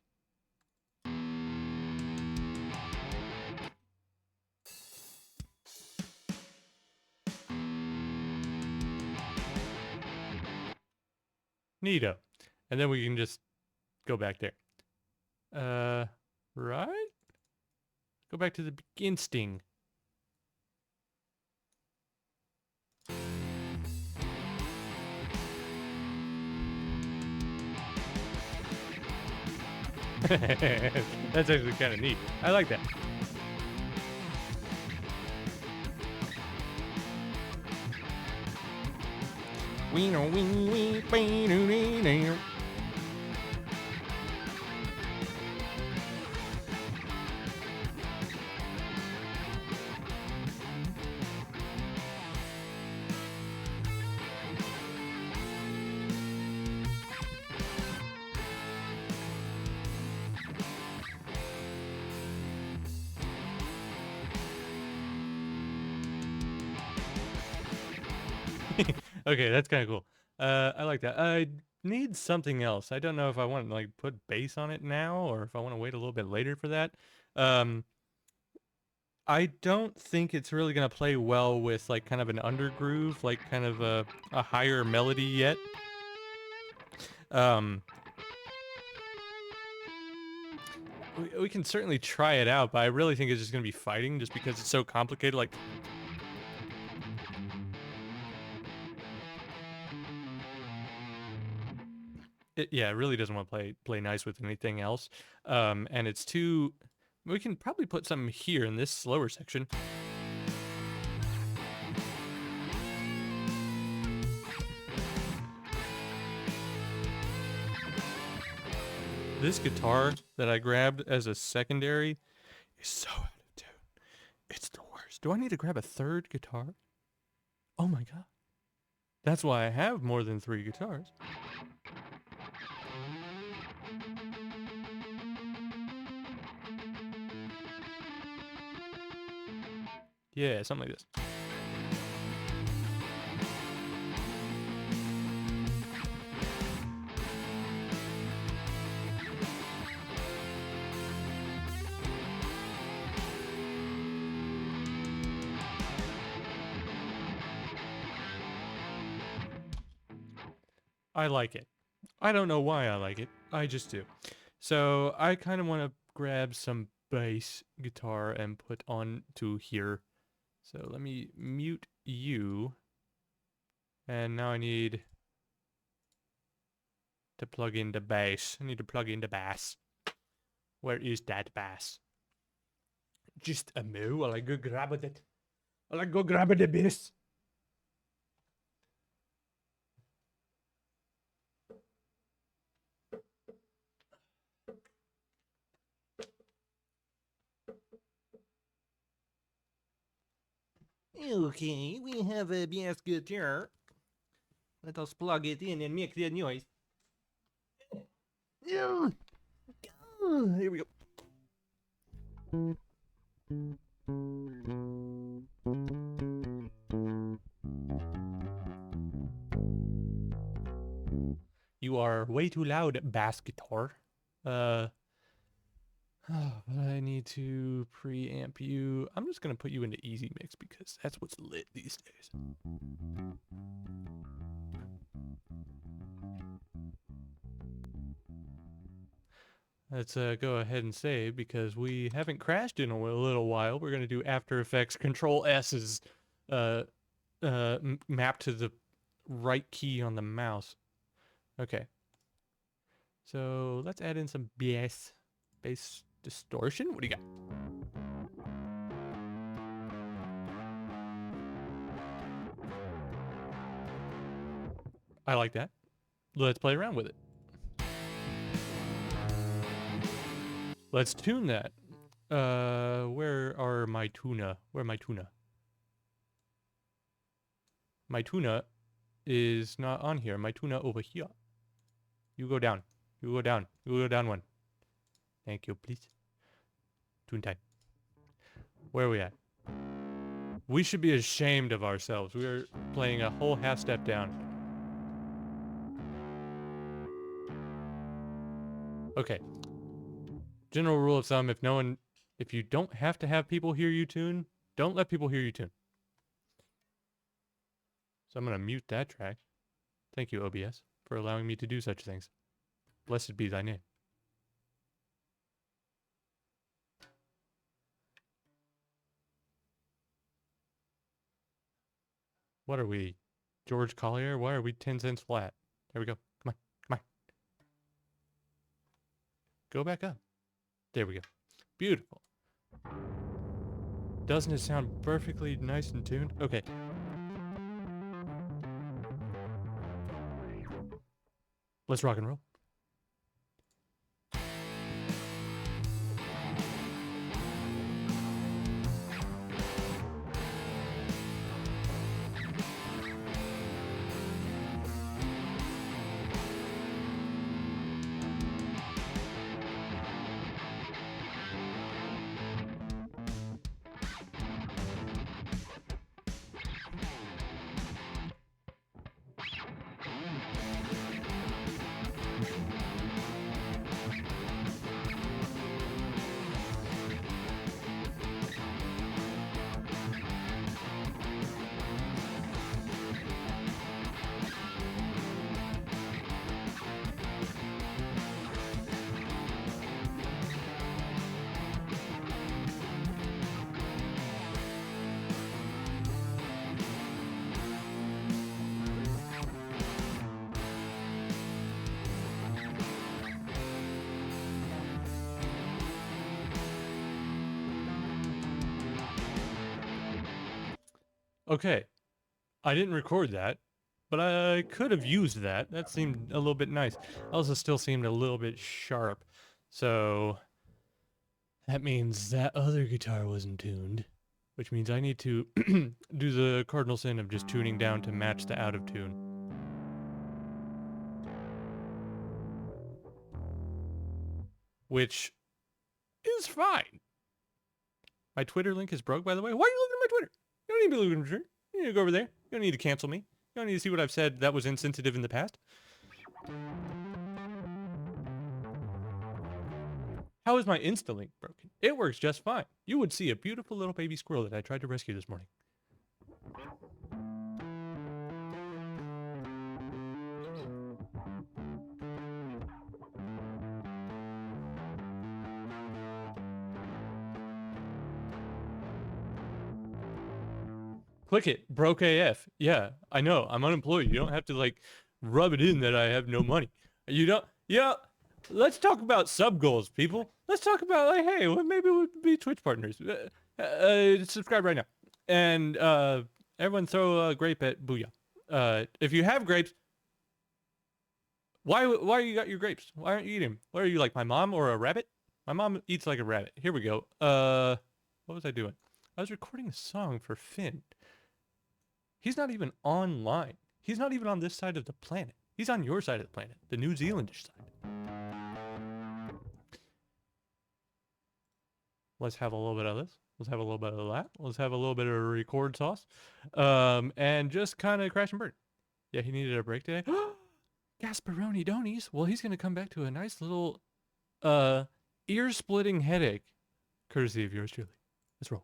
Neato. And then we can just go back there. Right? Go back to the begin sting. That's actually kind of neat. I like that. Okay, that's kind of cool. I like that. I need something else. I don't know if I want to like put bass on it now or if I want to wait a little bit later for that. I don't think it's really gonna play well with like kind of an undergroove, like kind of a higher melody yet. We can certainly try it out, but I really think it's just gonna be fighting just because it's so complicated. Like, yeah, it really doesn't want to play nice with anything else. And it's too. We can probably put something here in this slower section. This guitar that I grabbed as a secondary is so out of tune. It's the worst. Do I need to grab a third guitar? Oh my god. That's why I have more than 3 guitars. Yeah, something like this. I like it. I don't know why I like it. I just do. So I kind of want to grab some bass guitar and put on to here. So let me mute you. And now I need to plug in the bass. I need to plug in the bass. Where is that bass? Just a moo while I go grab it. While I go grab the bass. Okay, we have a bass guitar. Let us plug it in and make the noise. Here we go. You are way too loud, bass guitar. But I need to preamp you. I'm just gonna put you into easy mix because that's what's lit these days. Let's go ahead and save because we haven't crashed in a little while. We're gonna do After Effects Control S's map to the right key on the mouse. Okay. So let's add in some bass distortion. What do you got? I like that. Let's play around with it. Let's tune that. Where are my tuna? Where my tuna? My tuna is not on here. My tuna over here. You go down. You go down. You go down one. Thank you, please. Tune time. Where are we at? We should be ashamed of ourselves. We are playing a whole half step down. Okay. General rule of thumb, if you don't have to have people hear you tune, don't let people hear you tune. So I'm going to mute that track. Thank you, OBS, for allowing me to do such things. Blessed be thy name. What are we? George Collier? Why are we 10 cents flat? There we go. Come on. Come on. Go back up. There we go. Beautiful. Doesn't it sound perfectly nice and tuned? Okay. Let's rock and roll. Okay. I didn't record that, but I could have used that. That seemed a little bit nice. Also still seemed a little bit sharp. So that means that other guitar wasn't tuned, which means I need to do the cardinal sin of just tuning down to match the out of tune. Which is fine. My Twitter link is broke, by the way. Why are you looking at my Twitter? You don't need to be looking at my Twitter. You need to go over there. You don't need to cancel me. You don't need to see what I've said that was insensitive in the past. How is my Insta-link broken? It works just fine. You would see a beautiful little baby squirrel that I tried to rescue this morning. Click it. Broke AF. Yeah, I know. I'm unemployed. You don't have to, like, rub it in that I have no money. You don't... Yeah, let's talk about sub goals, people. Let's talk about, like, hey, well, maybe we'd be Twitch partners. Subscribe right now. And everyone throw a grape at Booyah. If you have grapes, why you got your grapes? Why aren't you eating them? What are you, like my mom or a rabbit? My mom eats like a rabbit. Here we go. What was I doing? I was recording a song for Finn. He's not even online. He's not even on this side of the planet. He's on your side of the planet, the New Zealandish side. Let's have a little bit of this. Let's have a little bit of that. Let's have a little bit of record sauce. And just kind of crash and burn. Yeah, he needed a break today. Gasparoni Donies. Well, he's going to come back to a nice little ear-splitting headache. Courtesy of yours truly. Let's roll.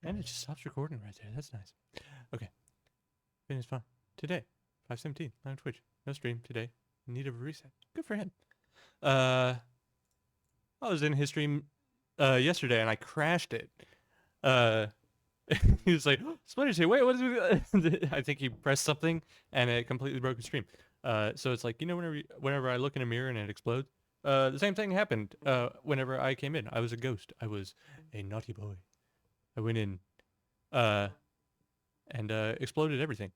And it just stops recording right there. That's nice. Okay. Finish fun. Today, 5:17 on Twitch. No stream today. In need of a reset. Good for him. I was in his stream yesterday and I crashed it. He was like, Splinter Cell, wait, what is it? I think he pressed something and it completely broke his stream. So it's like, whenever I look in a mirror and it explodes, the same thing happened whenever I came in. I was a ghost. I was a naughty boy. I went in uh, and exploded everything.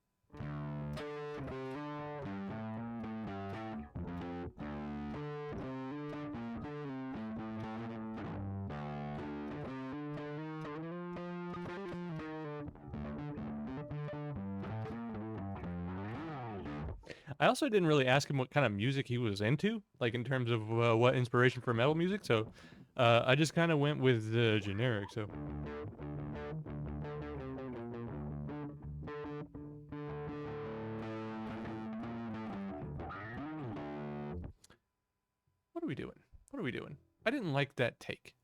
I also didn't really ask him what kind of music he was into, like in terms of what inspiration for metal music. So I just kind of went with the generic. So what are we doing? What are we doing? I didn't like that take.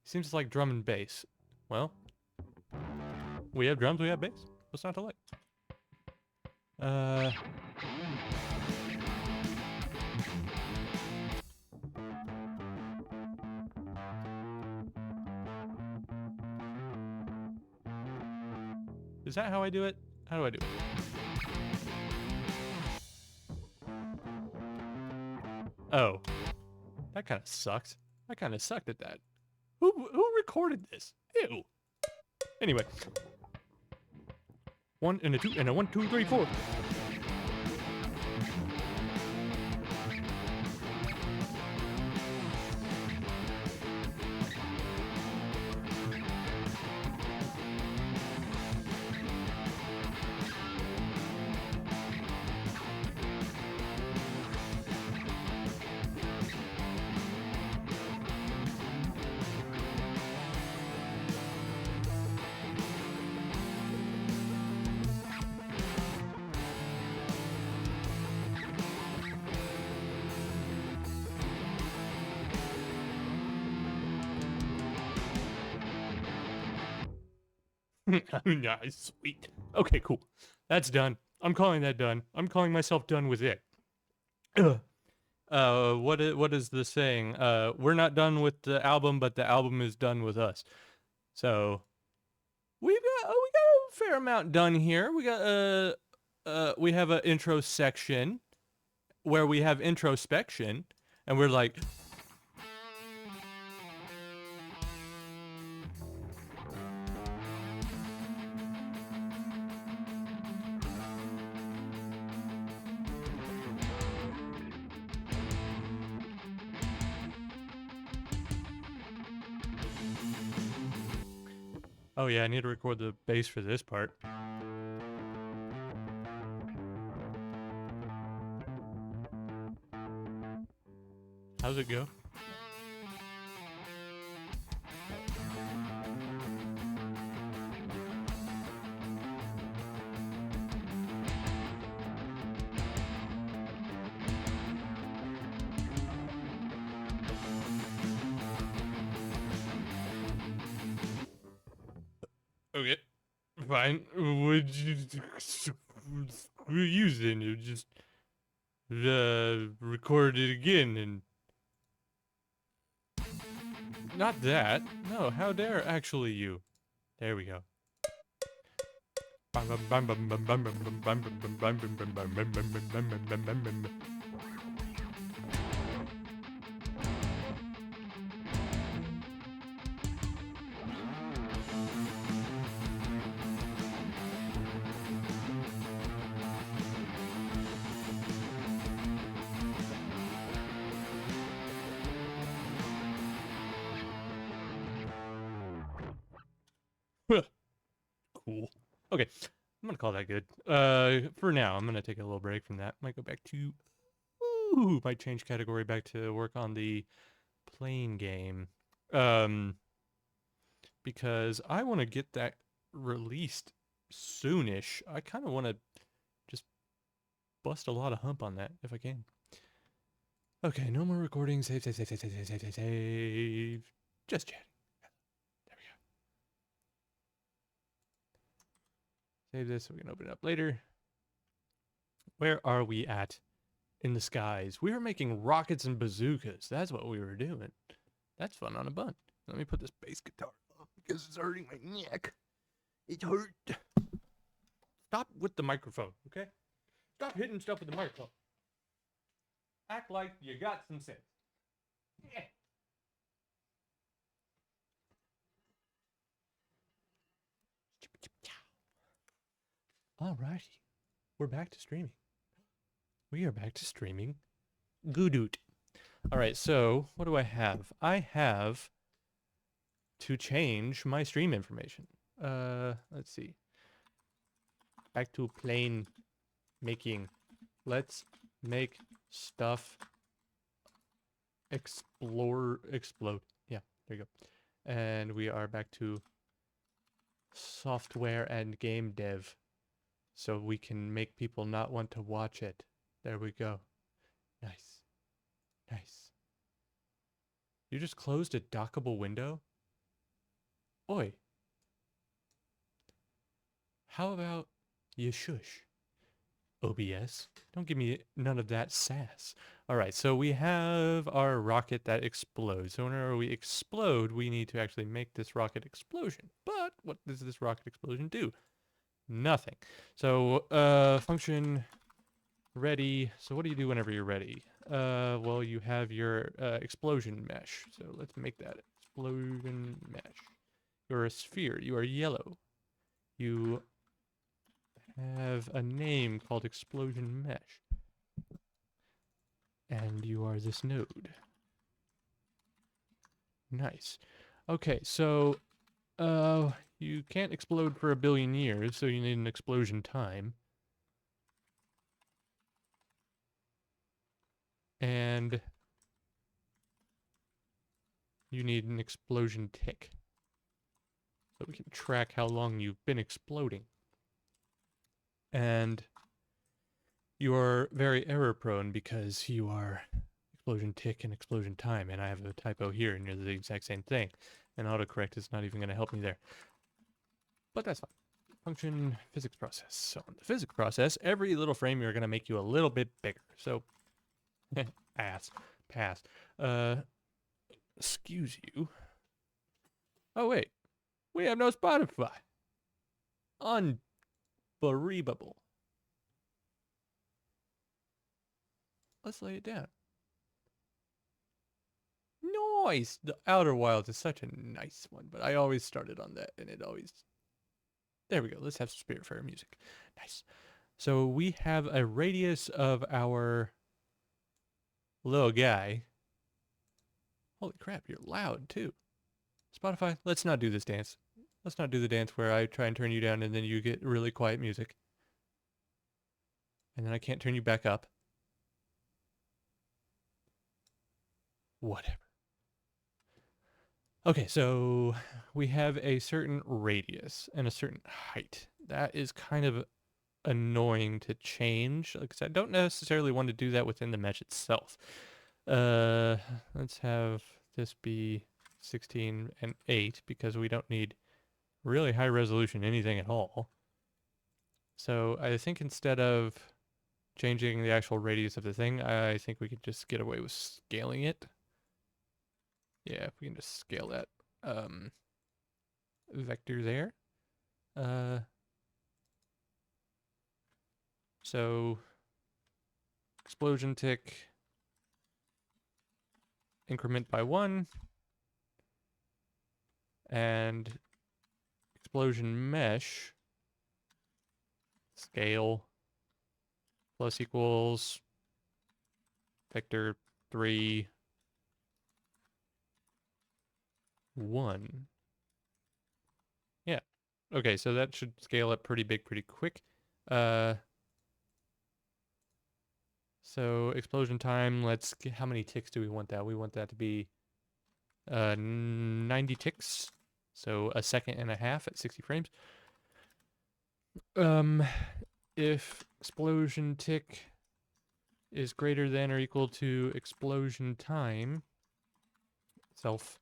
Seems like drum and bass. Well, we have drums, we have bass. What's not to like? Is that how I do it? How do I do it? Oh, that kind of sucked. I kind of sucked at that. Who recorded this? Ew. Anyway, 1 and a 2 and a 1, 2, 3, 4. Nice, sweet. Okay, cool. That's done. I'm calling that done. I'm calling myself done with it. What is the saying? We're not done with the album, but the album is done with us. So we got a fair amount done here. We have an intro section where we have introspection, and we're like. Oh yeah, I need to record the bass for this part. How's it go? Okay, fine. Would you screw you then? You just record it again and not that. No, how dare actually you? There we go. Cool. Okay, I'm gonna call that good. For now, I'm gonna take a little break from that. Might go back to, might change category back to work on the playing game, because I want to get that released soonish. I kind of want to just bust a lot of hump on that if I can. Okay, no more recording. Save. Just chatting. Save this so we can open it up later. Where are we at in the skies? We were making rockets and bazookas. That's what we were doing. That's fun on a bun. Let me put this bass guitar off because it's hurting my neck. It hurt. Stop with the microphone, okay? Stop hitting stuff with the microphone. Act like you got some sense. Yeah. Alrighty. We're back to streaming. We are back to streaming. Goodoot. Alright, so what do I have? I have to change my stream information. Let's see. Back to plain making. Let's make stuff explode. Yeah, there you go. And we are back to software and game dev. So we can make people not want to watch it. There we go. Nice. Nice. You just closed a dockable window? Oi. How about you shush? OBS? Don't give me none of that sass. Alright, so we have our rocket that explodes. So whenever we explode, we need to actually make this rocket explosion. But what does this rocket explosion do? Nothing. So, function ready. So what do you do whenever you're ready? Well, you have your explosion mesh. So let's make that explosion mesh. You're a sphere. You are yellow. You have a name called explosion mesh. And you are this node. Nice. Okay, so you can't explode for 1 billion years, so you need an explosion time. And you need an explosion tick. So we can track how long you've been exploding. And you are very error prone because you are explosion tick and explosion time. And I have a typo here and you're the exact same thing. And autocorrect is not even going to help me there. But that's fine. Function physics process. So in the physics process, every little frame you're going to make you a little bit bigger. So, pass. Excuse you. Oh, wait. We have no Spotify. Unbelievable. Let's lay it down. Nice. The Outer Wilds is such a nice one, but I always started on that, and it always... There we go. Let's have some Spiritfarer music. Nice. So we have a radius of our little guy. Holy crap, you're loud, too. Spotify, let's not do this dance. Let's not do the dance where I try and turn you down and then you get really quiet music. And then I can't turn you back up. Whatever. Okay, so we have a certain radius and a certain height. That is kind of annoying to change. Like I said, I don't necessarily want to do that within the mesh itself. Let's have this be 16 and 8 because we don't need really high resolution anything at all. So I think instead of changing the actual radius of the thing, I think we could just get away with scaling it. Yeah, if we can just scale that vector there. So explosion tick, increment by 1, and explosion mesh, scale, plus equals vector 3, 1. Yeah. Okay, so that should scale up pretty big pretty quick. So explosion time, let's get, how many ticks do we want that? We want that to be 90 ticks. So 1.5 seconds at 60 frames. If explosion tick is greater than or equal to explosion time, self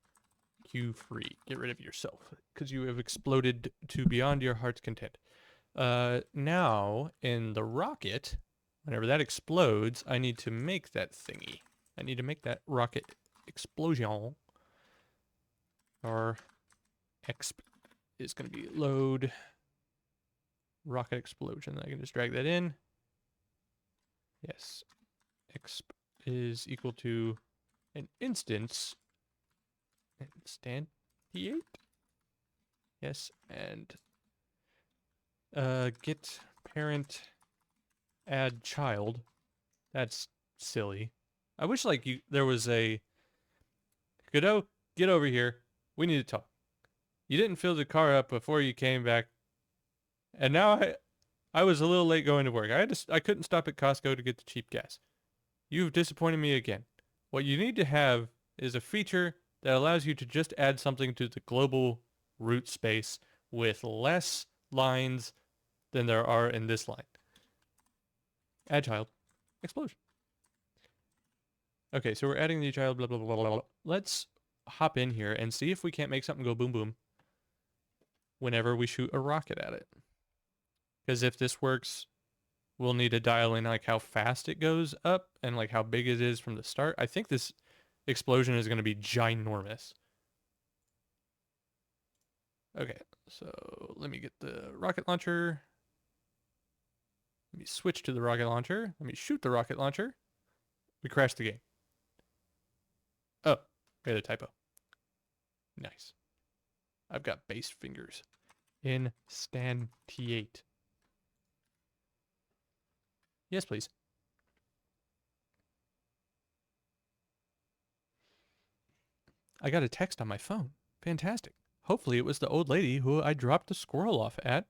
Q free. Get rid of yourself because you have exploded to beyond your heart's content. Now in the rocket, whenever that explodes, I need to make that thingy. I need to make that rocket explosion. Or exp is going to be load rocket explosion. I can just drag that in. Yes. Exp is equal to an instance instantiate. Yes, and get parent add child. That's silly. I wish like there was a Godot, get over here. We need to talk. You didn't fill the car up before you came back, and now I was a little late going to work. I couldn't stop at Costco to get the cheap gas. You've disappointed me again. What you need to have is a feature that allows you to just add something to the global root space with less lines than there are in this line. Add child. Explosion. Okay, so we're adding the child, blah, blah, blah, blah, blah. Let's hop in here and see if we can't make something go boom, boom whenever we shoot a rocket at it. Because if this works, we'll need to dial in like how fast it goes up and like how big it is from the start. I think this explosion is going to be ginormous. Okay, so let me get the rocket launcher. Let me switch to the rocket launcher. Let me shoot the rocket launcher. We crashed the game. Oh, we had a typo. Nice. I've got base fingers. Instantiate. Yes, please. I got a text on my phone. Fantastic. Hopefully it was the old lady who I dropped the squirrel off at.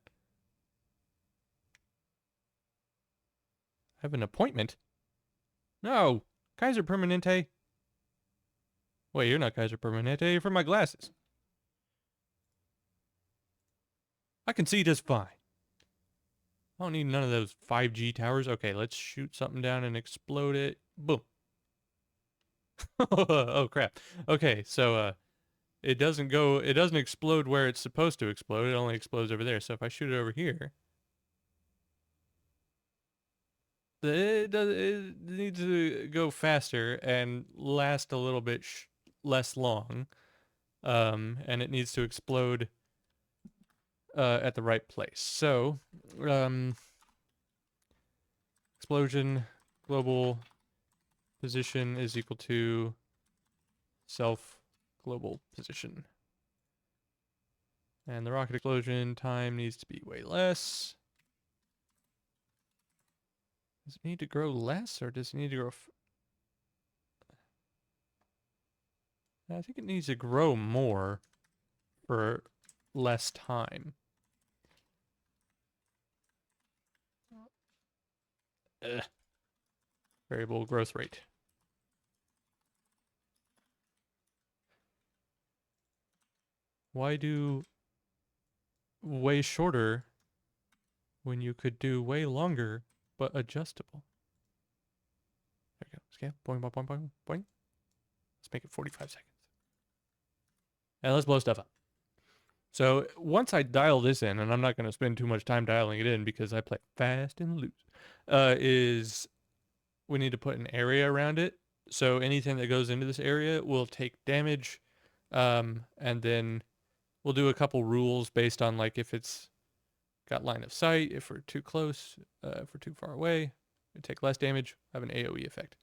I have an appointment. No. Kaiser Permanente. Wait, you're not Kaiser Permanente. You're from my glasses. I can see just fine. I don't need none of those 5G towers. Okay, let's shoot something down and explode it. Boom. Oh, crap. Okay, so, it doesn't explode where it's supposed to explode. It only explodes over there. So if I shoot it over here, it needs to go faster and last a little bit less long. And it needs to explode at the right place. So, explosion global position is equal to self global position. And the rocket explosion time needs to be way less. Does it need to grow less or does it need to grow? I think it needs to grow more for less time. Ugh. Variable growth rate. Why do way shorter when you could do way longer but adjustable? There we go. Scale. Boing, boing, boing, boing, boing. Let's make it 45 seconds. And let's blow stuff up. So once I dial this in, and I'm not going to spend too much time dialing it in because I play fast and loose, is we need to put an area around it. So anything that goes into this area will take damage, and then we'll do a couple rules based on like if it's got line of sight, if we're too close, if we're too far away, we take less damage, have an AoE effect.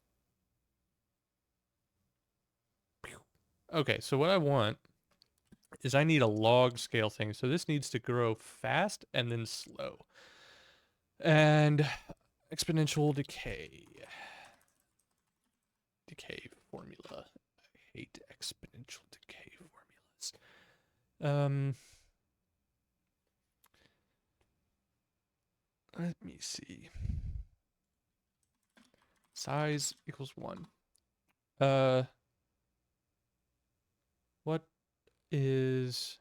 Okay, so what I want is I need a log scale thing. So this needs to grow fast and then slow. And exponential decay. Decay formula. I hate exponential decay formulas. Let me see. Size equals 1. What is...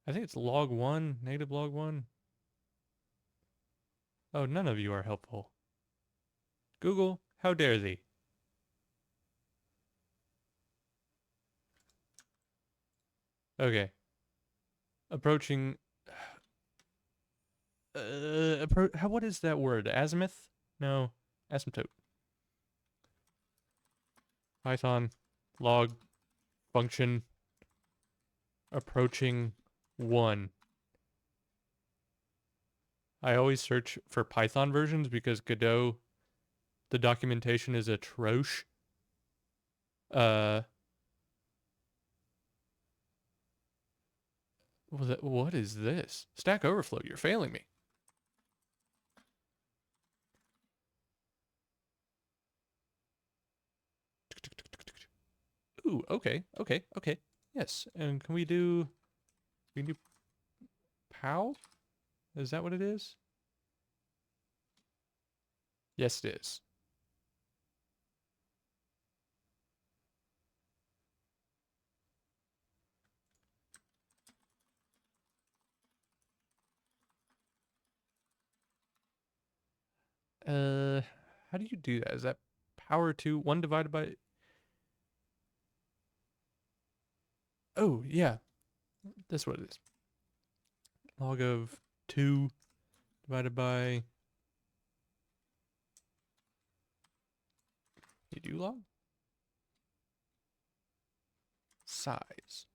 I think it's log 1, negative log 1. Oh, none of you are helpful. Google, how dare thee? Okay. Approaching... what is that word? Azimuth? No. Asymptote. Python. Log. Function. Approaching 1. I always search for Python versions because Godot, the documentation is atrocious. Uh, what is this? Stack Overflow, you're failing me. Ooh, okay, okay, okay. Yes, and can we do POW? Is that what it is? Yes, it is. How do you do that? Is that power to 1 divided by... Oh, yeah. That's what it is. Log of 2 divided by... You do log? Size.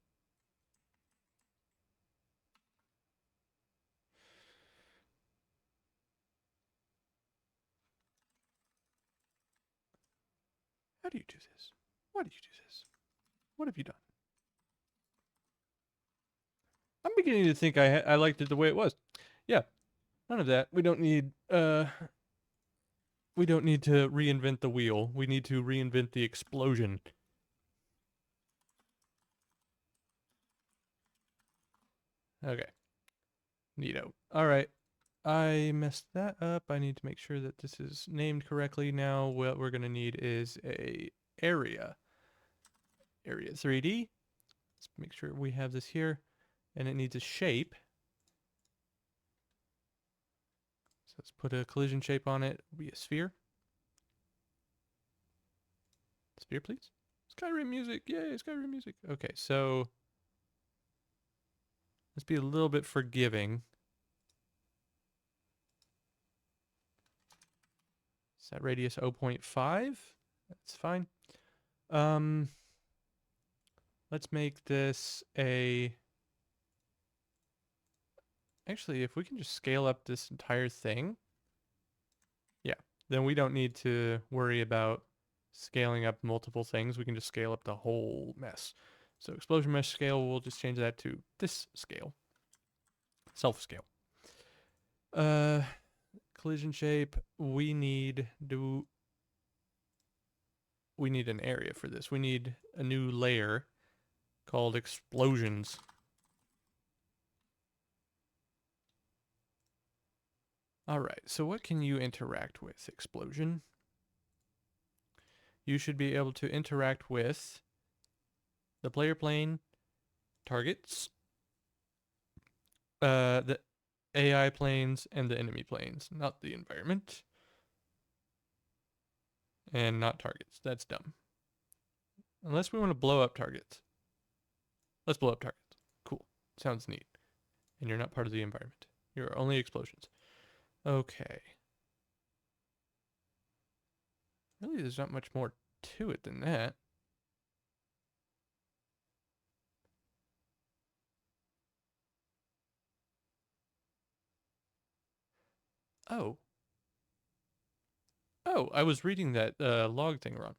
How do you do this? Why do you do this? What have you done? I'm beginning to think I liked it the way it was. Yeah, none of that. We don't need to reinvent the wheel. We need to reinvent the explosion. Okay. Neato. All right. I messed that up. I need to make sure that this is named correctly now. What we're going to need is a area. Area 3D. Let's make sure we have this here. And it needs a shape. So let's put a collision shape on it. It'll be a sphere. Sphere, please. Skyrim music. Yay, Skyrim music. Okay, so let's be a little bit forgiving. Set radius 0.5. That's fine. Let's make this a... Actually, if we can just scale up this entire thing, yeah, then we don't need to worry about scaling up multiple things. We can just scale up the whole mess. So explosion mesh scale, we'll just change that to this scale. Self scale. Collision shape, we need an area for this. We need a new layer called explosions. All right, so what can you interact with, explosion? You should be able to interact with the player plane, targets, the AI planes, and the enemy planes, not the environment. And not targets. That's dumb. Unless we want to blow up targets. Let's blow up targets. Cool. Sounds neat. And you're not part of the environment. You're only explosions. Okay. Really, there's not much more to it than that. Oh. Oh, I was reading that log thing wrong.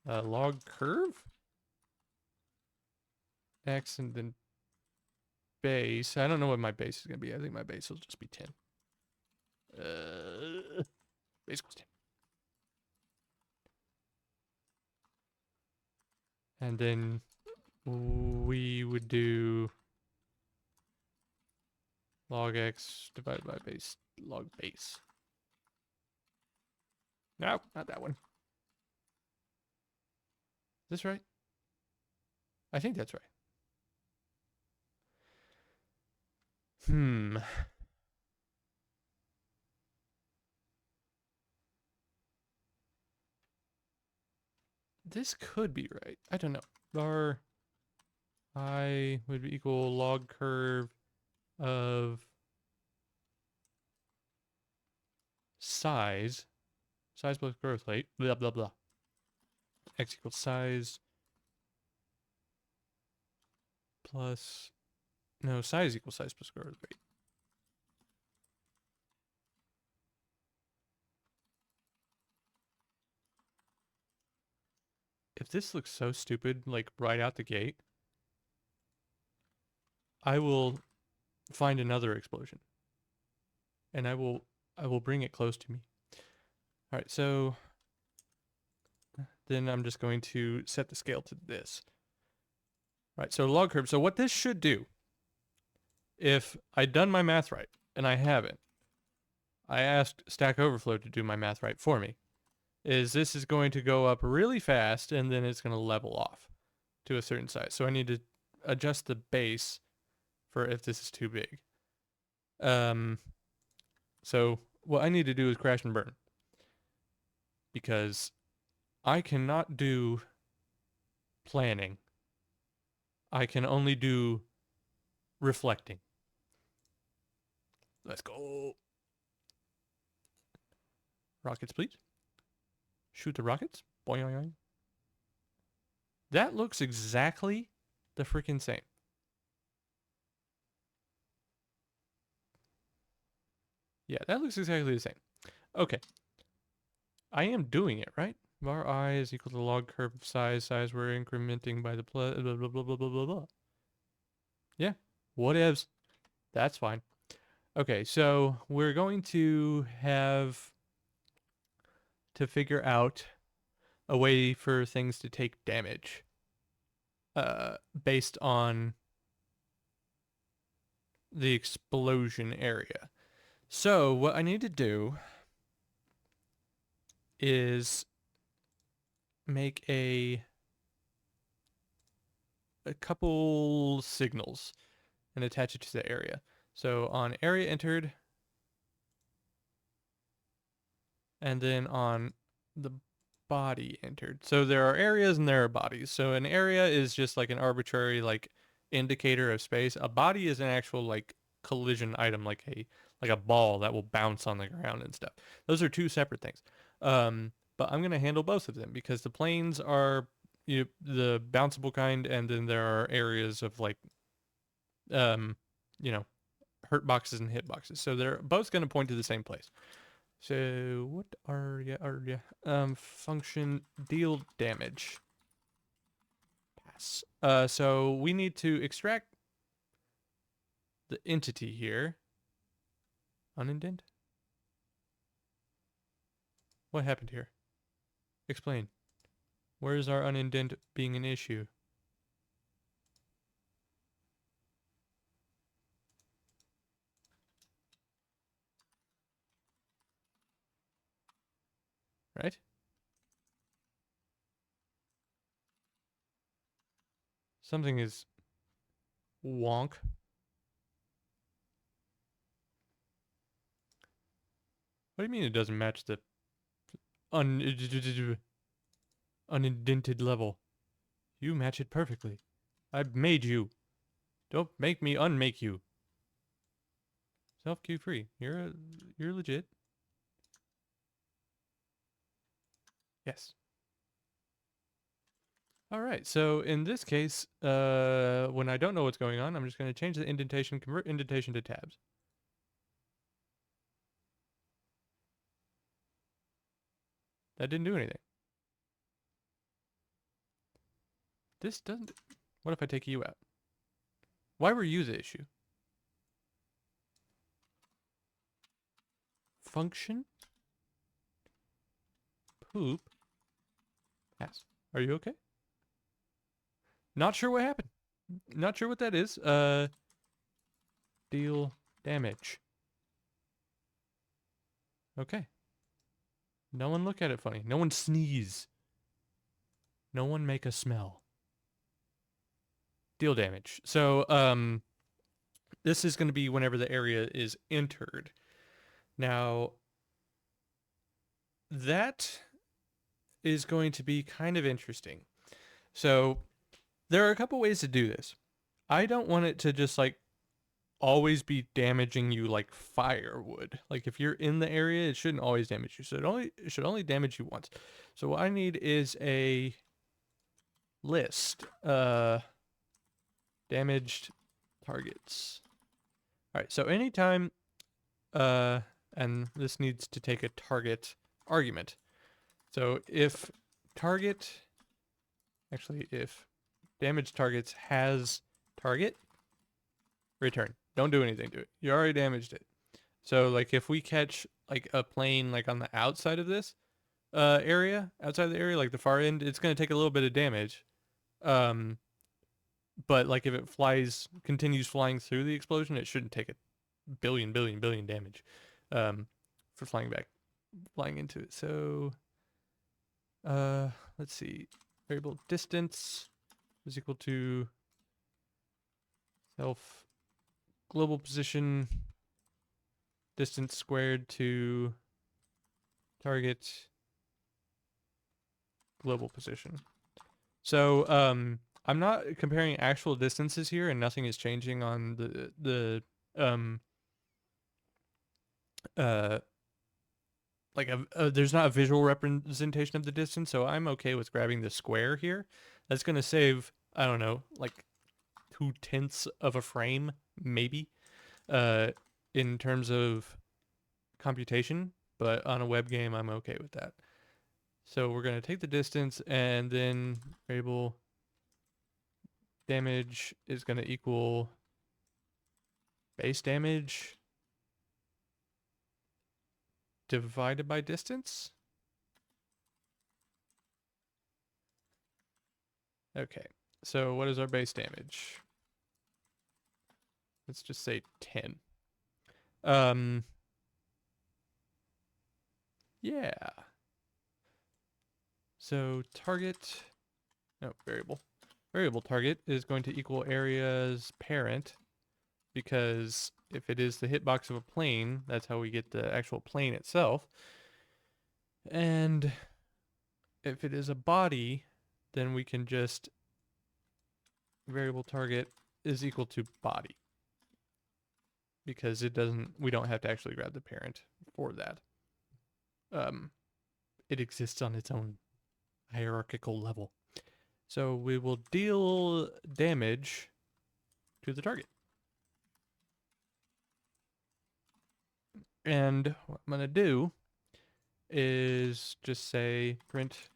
Log curve? X and then base. I don't know what my base is going to be. I think my base will just be 10. Base equals 10. And then we would do log x divided by base, log base. No, not that one. Is this right? I think that's right. This could be right. I don't know. Bar I would equal log curve of size plus growth rate, blah, blah, blah. X equals size plus, no, size equals size plus growth rate. if this looks so stupid, like right out the gate, I will find another explosion. And I will bring it close to me. All right, so then I'm just going to set the scale to this. All right, so log curve. So what this should do, if I'd done my math right, and I haven't, I asked Stack Overflow to do my math right for me, is this is going to go up really fast and then it's going to level off to a certain size. So I need to adjust the base for if this is too big. So what I need to do is crash and burn, because I cannot do planning. I can only do reflecting. Let's go. Rockets, please. Shoot the rockets. Boing. That looks exactly the freaking same. Yeah, that looks exactly the same. Okay. I am doing it, right? Var I is equal to log curve of size. Size we're incrementing by the plus blah blah blah blah blah blah blah. Yeah. Whatevs. That's fine. Okay, so we're going to have to figure out a way for things to take damage. Based on the explosion area. So what I need to do is make a couple signals and attach it to the area. So on area entered, and then on the body entered. So there are areas and there are bodies. So an area is just like an arbitrary like indicator of space. A body is an actual like collision item, like a ball that will bounce on the ground and stuff. Those are two separate things. But I'm gonna handle both of them because the planes are the bounceable kind, and then there are areas of like you know, hurt boxes and hit boxes. So they're both gonna point to the same place. So what are ya? Function deal damage. Pass. So we need to extract the entity here. Unindent? What happened here? Explain. Where is our unindent being an issue? Right? Something is wonk. What do you mean it doesn't match the unindented level? You match it perfectly. I've made you. Don't make me unmake you. Self queue free. You're legit. Yes. All right. So in this case, when I don't know what's going on, I'm just going to change the indentation, convert indentation to tabs. That didn't do anything. This doesn't. What if I take you out? Why were you the issue? Function? Poop? Pass. Are you okay? Not sure what happened. Not sure what that is. Deal damage. Okay. No one look at it funny. No one sneeze. No one make a smell. Deal damage. So, this is going to be whenever the area is entered. Now, that is going to be kind of interesting. So, there are a couple ways to do this. I don't want it to just like always be damaging you like firewood. Like if you're in the area, it shouldn't always damage you. So it should only damage you once. So what I need is a list. Damaged targets. All right. So anytime, and this needs to take a target argument. So if target Actually, if damage targets has target, return. Don't do anything to it. You already damaged it. So like if we catch like a plane like on the outside of this area, outside the area, like the far end, it's gonna take a little bit of damage. Um, but like if it continues flying through the explosion, it shouldn't take a billion damage. For flying into it. So let's see. Variable distance is equal to self global position distance squared to target global position. So I'm not comparing actual distances here, and nothing is changing on the uh like there's not a visual representation of the distance, so I'm okay with grabbing the square here. That's gonna save, I don't know, like 2/10 of a frame maybe, uh, in terms of computation. But on a web game, I'm okay with that. So we're gonna take the distance, and then variable damage is gonna equal base damage divided by distance. Okay, so what is our base damage? Let's just say 10. Yeah. So target, no, variable. Variable target is going to equal area's parent, because if it is the hitbox of a plane, that's how we get the actual plane itself. And if it is a body, then we can just variable target is equal to body, because we don't have to actually grab the parent for that. It exists on its own hierarchical level. So we will deal damage to the target. And what I'm going to do is just say print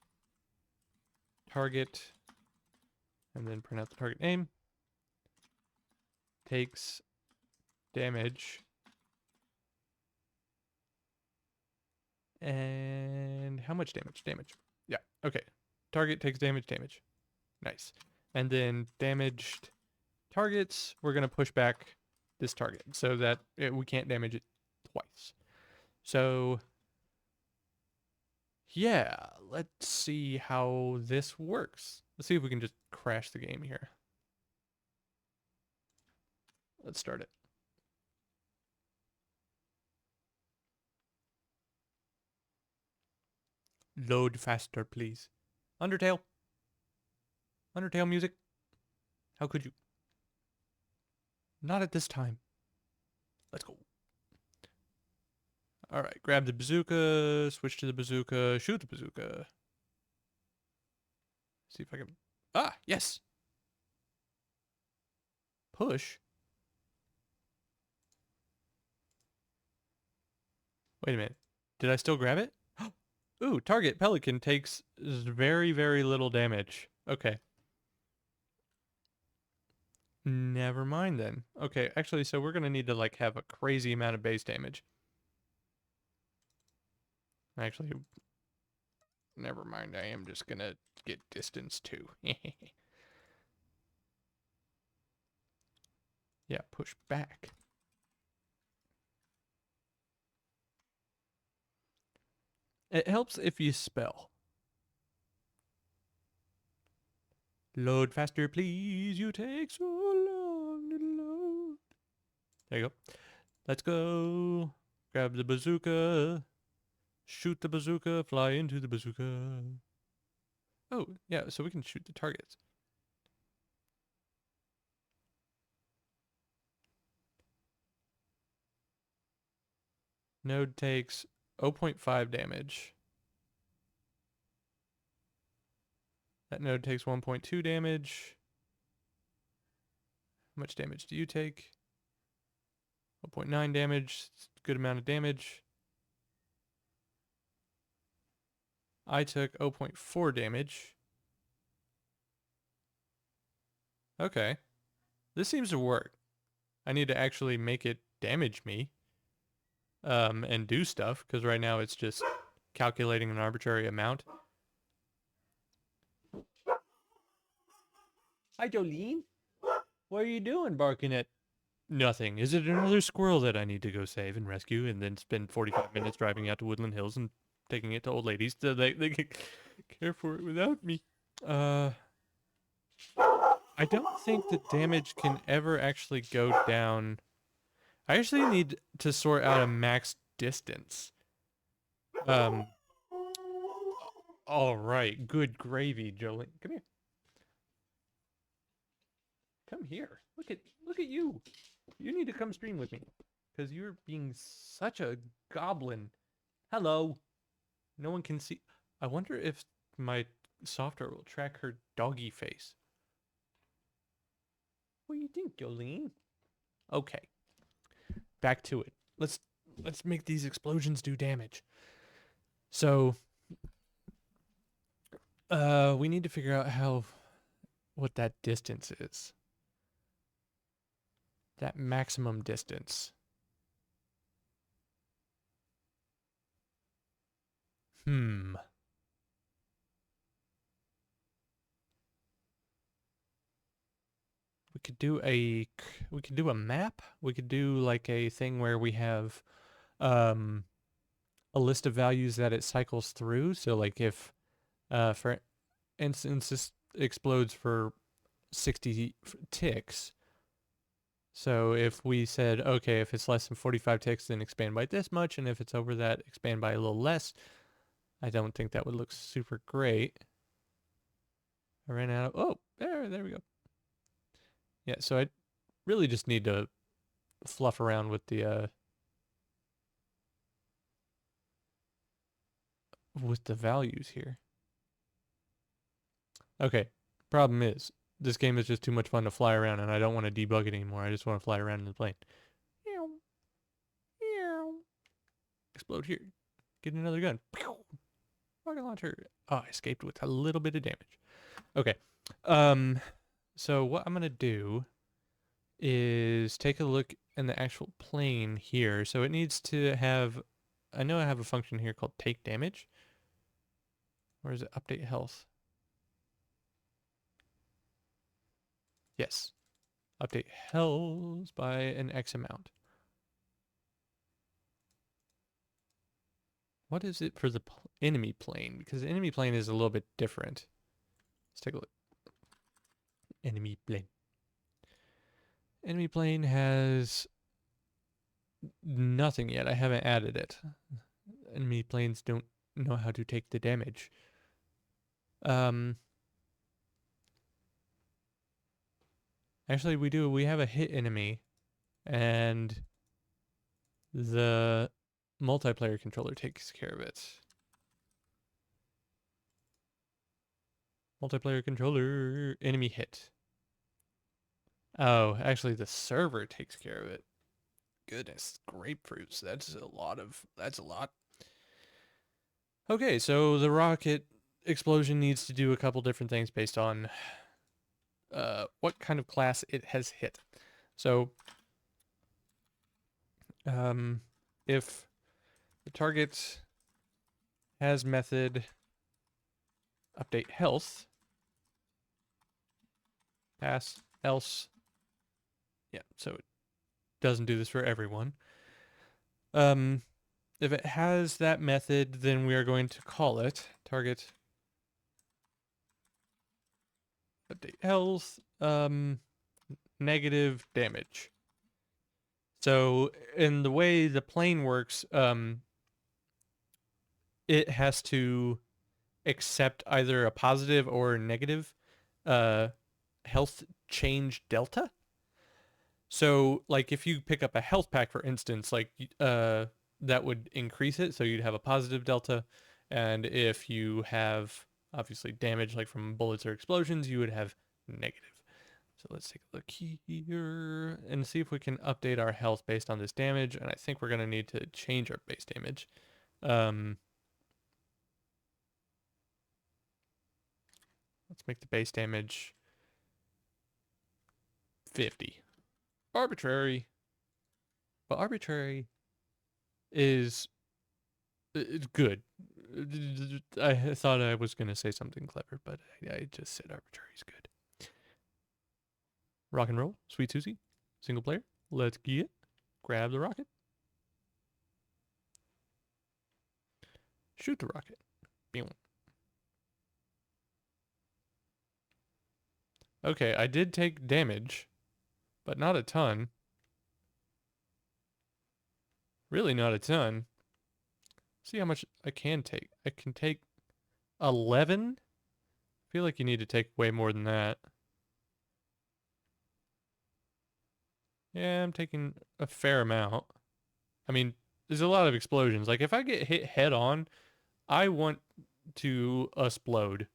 target, and then print out the target name, takes damage, and how much damage? Damage. Yeah, okay. Target takes damage. Nice. And then damaged targets, we're going to push back this target so that we can't damage it twice. So yeah, let's see how this works. Let's see if we can just crash the game here. Let's start it. Load faster, please. Undertale. Undertale music. How could you? Not at this time. Let's go. All right, grab the bazooka, switch to the bazooka, shoot the bazooka. See if I can... Ah, yes! Push? Wait a minute. Did I still grab it? Ooh, target pelican takes very, very little damage. Okay. Never mind then. Okay, actually, so we're gonna need to like have a crazy amount of base damage. Actually, never mind. I am just gonna get distance too. Yeah, push back. It helps if you spell. Load faster, please. You take so long to load. There you go. Let's go. Grab the bazooka. Shoot the bazooka. Fly into the bazooka. Oh, yeah, so we can shoot the targets. Node takes 0.5 damage. That node takes 1.2 damage. How much damage do you take? 1.9 damage. Good amount of damage. I took 0.4 damage. Okay. This seems to work. I need to actually make it damage me and do stuff, because right now it's just calculating an arbitrary amount. Hi, Jolene. What are you doing barking at nothing? Is it another squirrel that I need to go save and rescue and then spend 45 minutes driving out to Woodland Hills and taking it to old ladies so they can care for it without me? I don't think the damage can ever actually go down. I actually need to sort out a max distance. Um, all right, good gravy, Jolene. Come here. Come here. Look at you. You need to come stream with me because you're being such a goblin. Hello. No one can see. I wonder if my software will track her doggy face. What do you think, Jolene? Okay. Back to it. Let's make these explosions do damage. So, we need to figure out what that distance is. That maximum distance. Hmm. We could do a map. We could do like a thing where we have um a list of values that it cycles through. So like if for instance this explodes for 60 ticks. So if we said, okay, if it's less than 45 ticks, then expand by this much, and if it's over that, expand by a little less. I don't think that would look super great. I ran out of, oh, there we go. Yeah, so I really just need to fluff around with the values here. Okay, problem is, this game is just too much fun to fly around, and I don't want to debug it anymore. I just want to fly around in the plane. Explode here. Get another gun. Rocket launcher. Oh, I escaped with a little bit of damage. Okay. So what I'm gonna do is take a look in the actual plane here. So it needs to have, I know I have a function here called take damage. Or is it update health? Yes. Update health by an X amount. What is it for the enemy plane? Because the enemy plane is a little bit different. Let's take a look. Enemy plane. Enemy plane has nothing yet. I haven't added it. Enemy planes don't know how to take the damage. Actually, we do. We have a hit enemy, and the multiplayer controller takes care of it. Multiplayer controller, enemy hit. Oh, actually, the server takes care of it. Goodness, grapefruits. That's a lot. Okay, so the rocket explosion needs to do a couple different things based on what kind of class it has hit. So, if the target has method update health, pass, else, yeah, so it doesn't do this for everyone. If it has that method, then we are going to call it target update health, negative damage. So in the way the plane works, it has to accept either a positive or negative health change delta. So like if you pick up a health pack, for instance, like that would increase it. So you'd have a positive delta. And if you have obviously damage like from bullets or explosions, you would have negative. So let's take a look here and see if we can update our health based on this damage. And I think we're going to need to change our base damage. Let's make the base damage 50. Arbitrary. But arbitrary is it's good. I thought I was going to say something clever, but I just said arbitrary is good. Rock and roll, Sweet Susie, single player. Let's get grab the rocket. Shoot the rocket. Boom. Okay, I did take damage, but not a ton. Really not a ton. See how much I can take. I can take 11? I feel like you need to take way more than that. Yeah, I'm taking a fair amount. I mean, there's a lot of explosions. Like, if I get hit head on, I want to explode.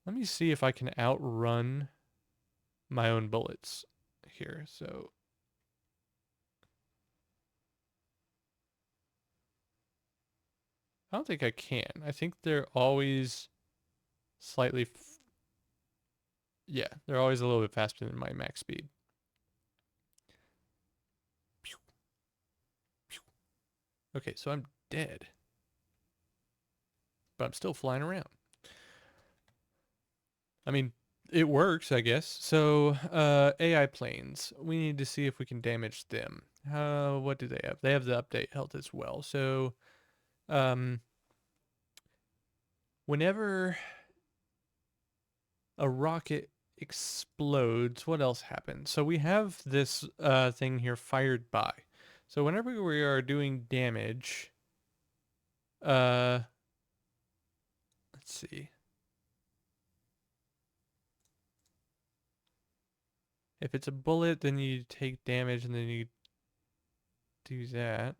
Let me see if I can outrun my own bullets here. So, I don't think I can. I think they're always slightly, yeah, they're always a little bit faster than my max speed. Okay, so I'm dead. But I'm still flying around. I mean, it works, I guess. So, AI planes. We need to see if we can damage them. What do they have? They have the update health as well. So, whenever a rocket explodes, what else happens? So we have this thing here, fired by. So whenever we are doing damage, let's see. If it's a bullet, then you take damage, and then you do that.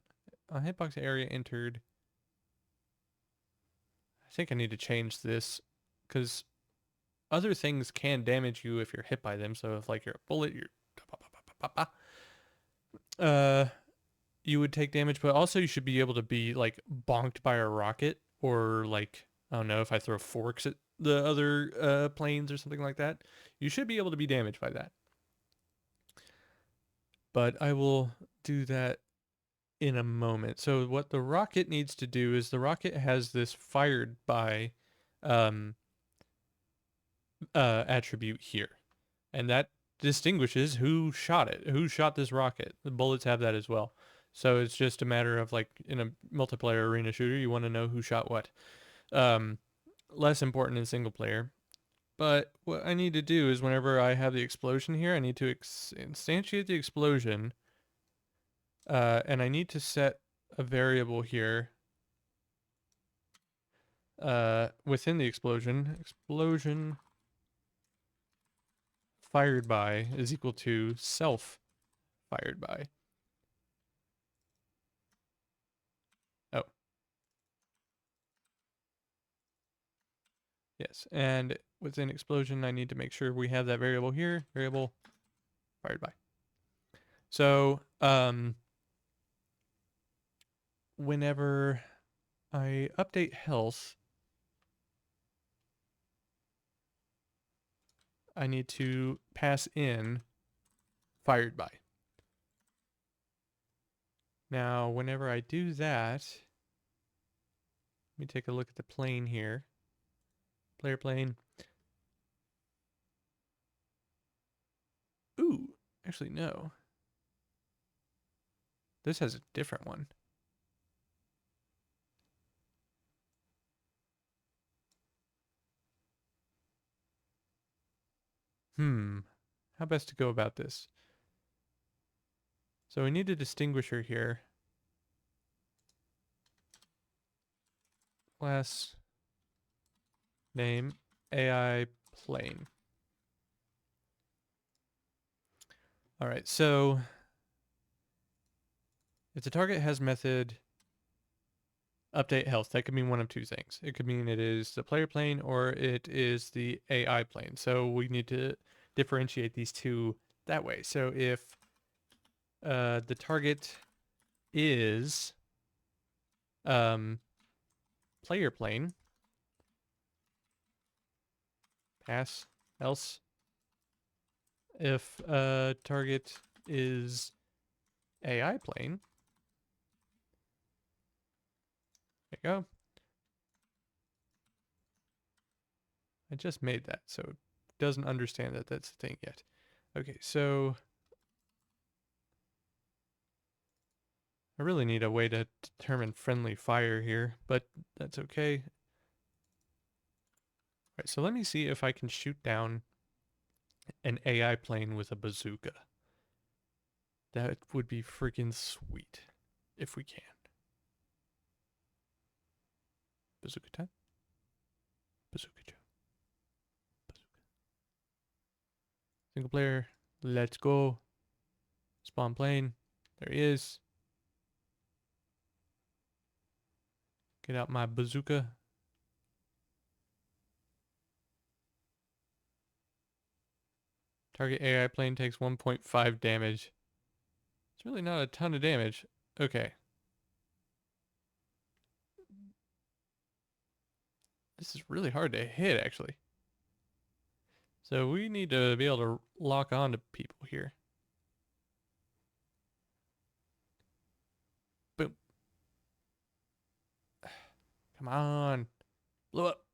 A hitbox area entered. I think I need to change this, because other things can damage you if you're hit by them. So if like you're a bullet, you're you would take damage, but also you should be able to be like bonked by a rocket, or like, I don't know, if I throw forks at the other planes or something like that, you should be able to be damaged by that. But I will do that in a moment. So what the rocket needs to do is the rocket has this fired by um, attribute here, and that distinguishes who shot it, who shot this rocket. The bullets have that as well. So it's just a matter of, like, in a multiplayer arena shooter, you want to know who shot what. Less important in single player. But what I need to do is whenever I have the explosion here, I need to instantiate the explosion. And I need to set a variable here within the explosion. Explosion fired by is equal to self fired by. Oh. Yes, and within explosion, I need to make sure we have that variable here, variable fired by. So, whenever I update health, I need to pass in fired by. Now, whenever I do that, let me take a look at the plane here. Player plane. Ooh, actually no. This has a different one. How best to go about this? So we need a distinguisher here. Class name AI plane. All right, so if the target has method update health, that could mean one of two things. It could mean it is the player plane or it is the AI plane. So we need to differentiate these two that way. So if the target is player plane, pass else if target is AI plane, there you go. I just made that, so it doesn't understand that that's a thing yet. Okay, so I really need a way to determine friendly fire here, but that's okay. All right, so let me see if I can shoot down an AI plane with a bazooka. That would be freaking sweet if we can. Bazooka time. Bazooka Joe. Bazooka. Single player. Let's go. Spawn plane. There he is. Get out my bazooka. Target AI plane takes 1.5 damage. It's really not a ton of damage. Okay. This is really hard to hit, actually. So we need to be able to lock on to people here. Boom. Come on. Blow up.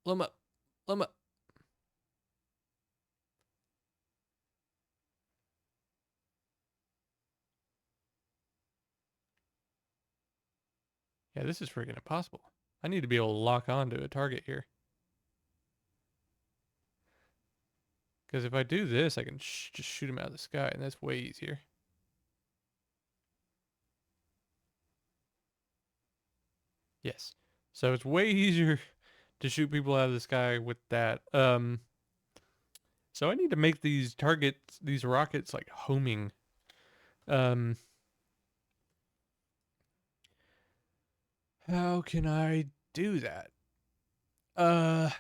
Blow him up. Blow him up. Yeah, this is freaking impossible. I need to be able to lock on to a target here. Because if I do this, I can just shoot him out of the sky, and that's way easier. Yes. So it's way easier to shoot people out of the sky with that. So I need to make these targets, these rockets, like homing. How can I do that? Uh,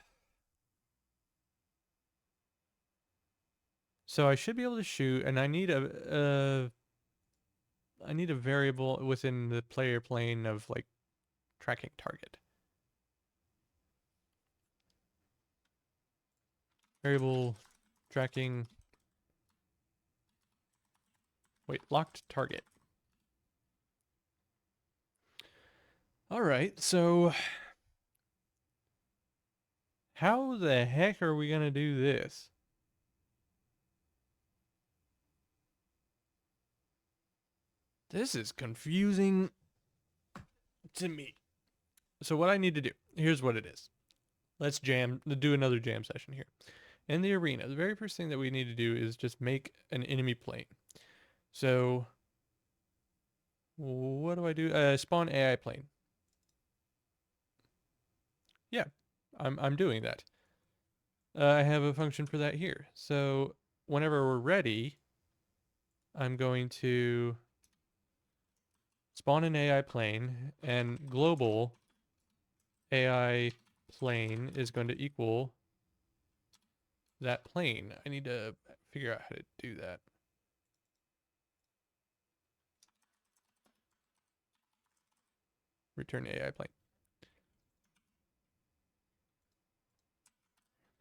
so I should be able to shoot, and I need a variable within the player plane of like tracking target. Variable tracking. Wait, locked target. All right, so how the heck are we gonna do this? This is confusing to me. So what I need to do, here's what it is. Let's do another jam session here. In the arena, the very first thing that we need to do is just make an enemy plane. So what do I do? Spawn AI plane. Yeah, I'm doing that. I have a function for that here. So whenever we're ready, I'm going to spawn an AI plane, and global AI plane is going to equal that plane. I need to figure out how to do that. Return AI plane.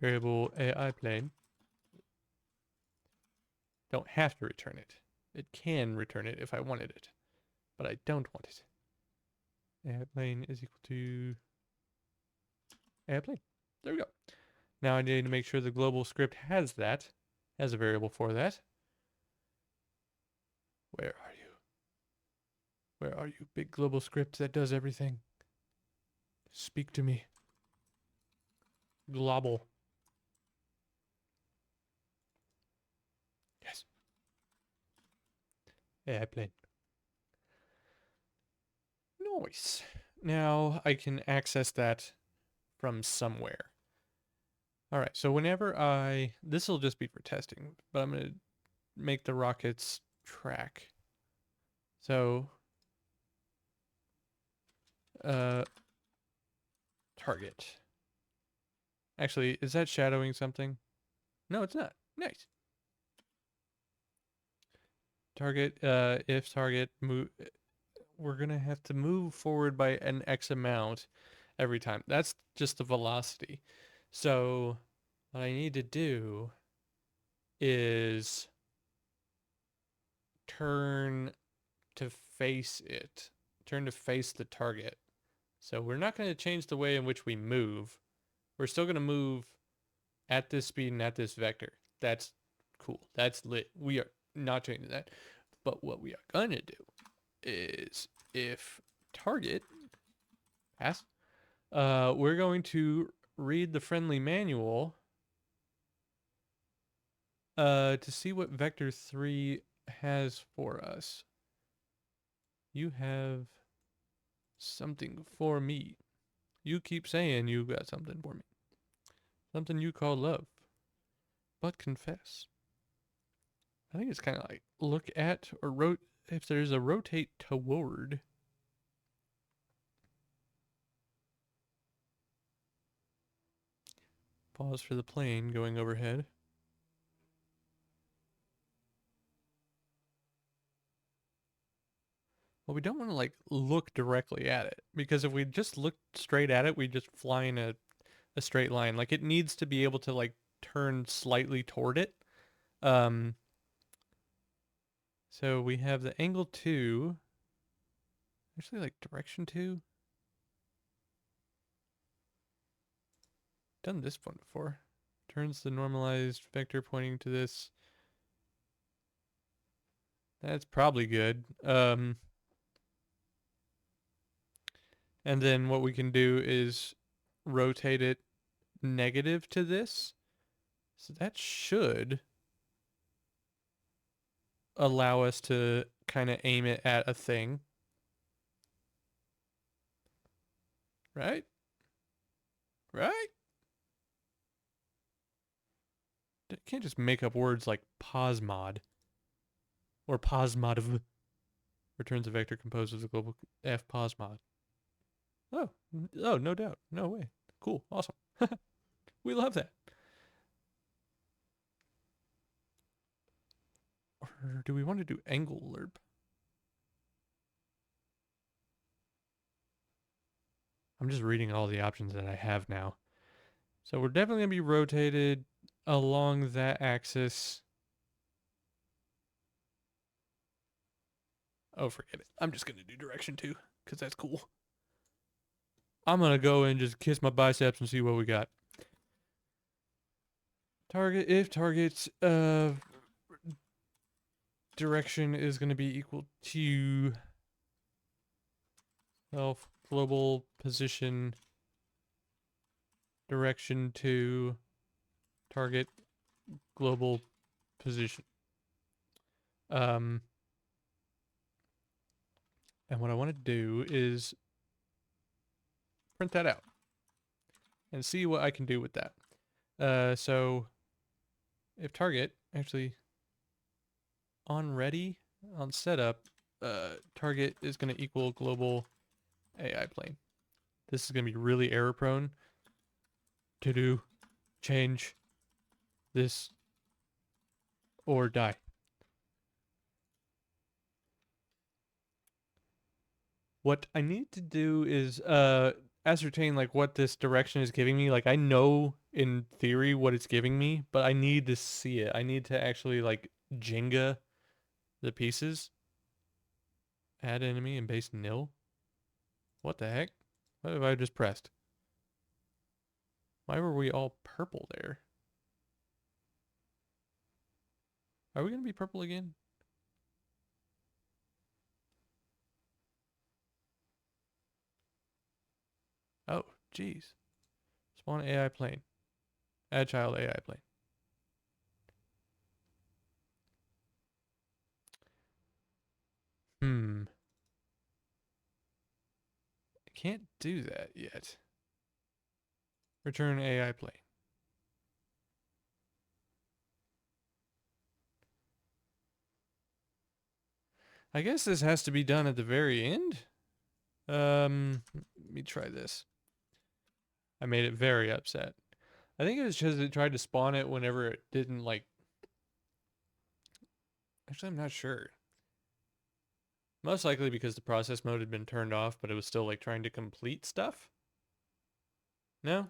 Variable AI plane. Don't have to return it. It can return it if I wanted it, but I don't want it. AI plane is equal to AI plane. There we go. Now I need to make sure the global script has that, has a variable for that. Where are you? Where are you, big global script that does everything? Speak to me. Global. Yes. AI plane. Nice. Now I can access that from somewhere. All right, so this will just be for testing, but I'm going to make the rockets track. So, target. Actually, is that shadowing something? No, it's not. Nice. Target, if target move, we're going to have to move forward by an X amount every time. That's just the velocity. So what I need to do is turn to face it. Turn to face the target. So we're not going to change the way in which we move. We're still going to move at this speed and at this vector. That's cool. That's lit. We are not changing that. But what we are going to do is if target pass, we're going to read the friendly manual to see what vector 3 has for us. You have something for me. You keep saying you got something for me. Something you call love. But confess. I think it's kind of like look at or if there's a rotate toward. Pause for the plane going overhead. Well, we don't want to like look directly at it because if we just look straight at it, we just fly in a straight line. Like it needs to be able to like turn slightly toward it. So we have the angle 2. Actually, like direction 2. Done this one before. Turns the normalized vector pointing to this. That's probably good. And then what we can do is rotate it negative to this. So that should allow us to kind of aim it at a thing. Right? Right? You can't just make up words like posmod or posmodv. Returns a vector composed of the global f posmod. Oh, no doubt. No way. Cool. Awesome. We love that. Or do we want to do angle lerp? I'm just reading all the options that I have now. So we're definitely going to be rotated along that axis. Oh, forget it. I'm just going to do direction 2 because that's cool. I'm going to go and just kiss my biceps and see what we got. Target, if target's direction is going to be equal to self global position direction to target global position. And what I want to do is print that out and see what I can do with that. So if target actually on ready on setup, target is going to equal global AI plane. This is going to be really error prone to do change this or die. What I need to do is ascertain like what this direction is giving me. Like I know in theory what it's giving me, but I need to see it. I need to actually like Jenga the pieces. Add enemy and base nil. What the heck? What have I just pressed? Why were we all purple there? Are we going to be purple again? Oh, geez. Spawn AI plane. Add child AI plane. I can't do that yet. Return AI plane. I guess this has to be done at the very end. Let me try this. I made it very upset. I think it was because it tried to spawn it whenever it didn't like. Actually, I'm not sure. Most likely because the process mode had been turned off, but it was still like trying to complete stuff. No?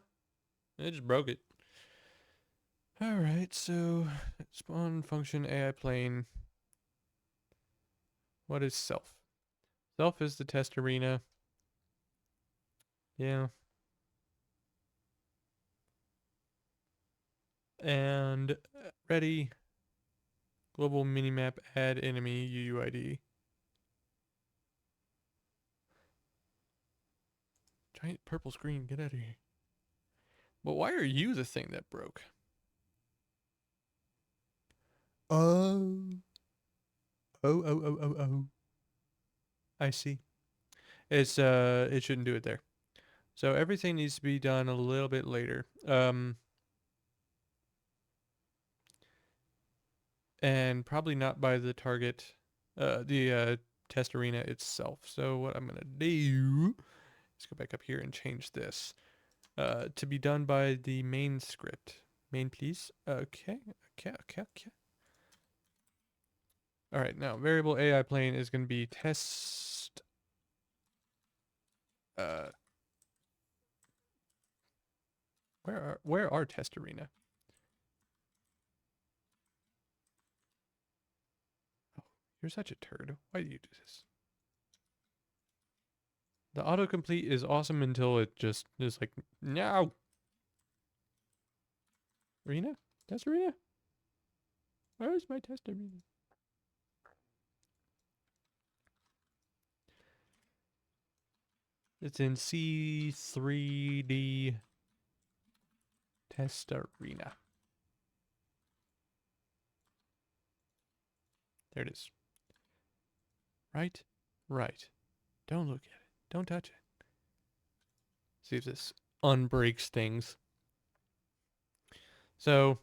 It just broke it. All right, so spawn function AI plane. What is self? Self is the test arena. Yeah. And ready. Global minimap add enemy UUID. Giant purple screen, get out of here. But why are you the thing that broke? Oh. Oh. I see. It shouldn't do it there. So everything needs to be done a little bit later. And probably not by the target, the test arena itself. So what I'm gonna do is go back up here and change this to be done by the main script. Main, please. Okay. All right. Now variable AI plane is going to be test. Uh, where are test arena? Oh, you're such a turd. Why do you do this? The autocomplete is awesome until it just is like, no. Arena? Test arena? Where is my test arena? It's in C3D test arena. There it is. Right? Right. Don't look at it. Don't touch it. See if this unbreaks things. So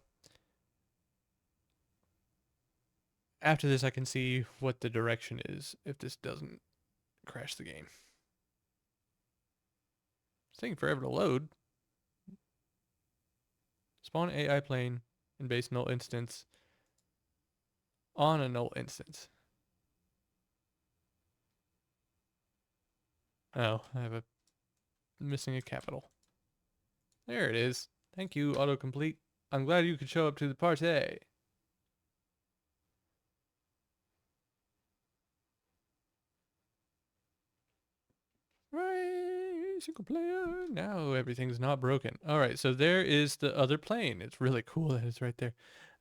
after this, I can see what the direction is if this doesn't crash the game. It's taking forever to load. Spawn AI plane in base null instance on a null instance. Oh, I have a missing a capital. There it is. Thank you, autocomplete. I'm glad you could show up to the party. Right, single player. Now everything's not broken. All right, so there is the other plane. It's really cool that it's right there.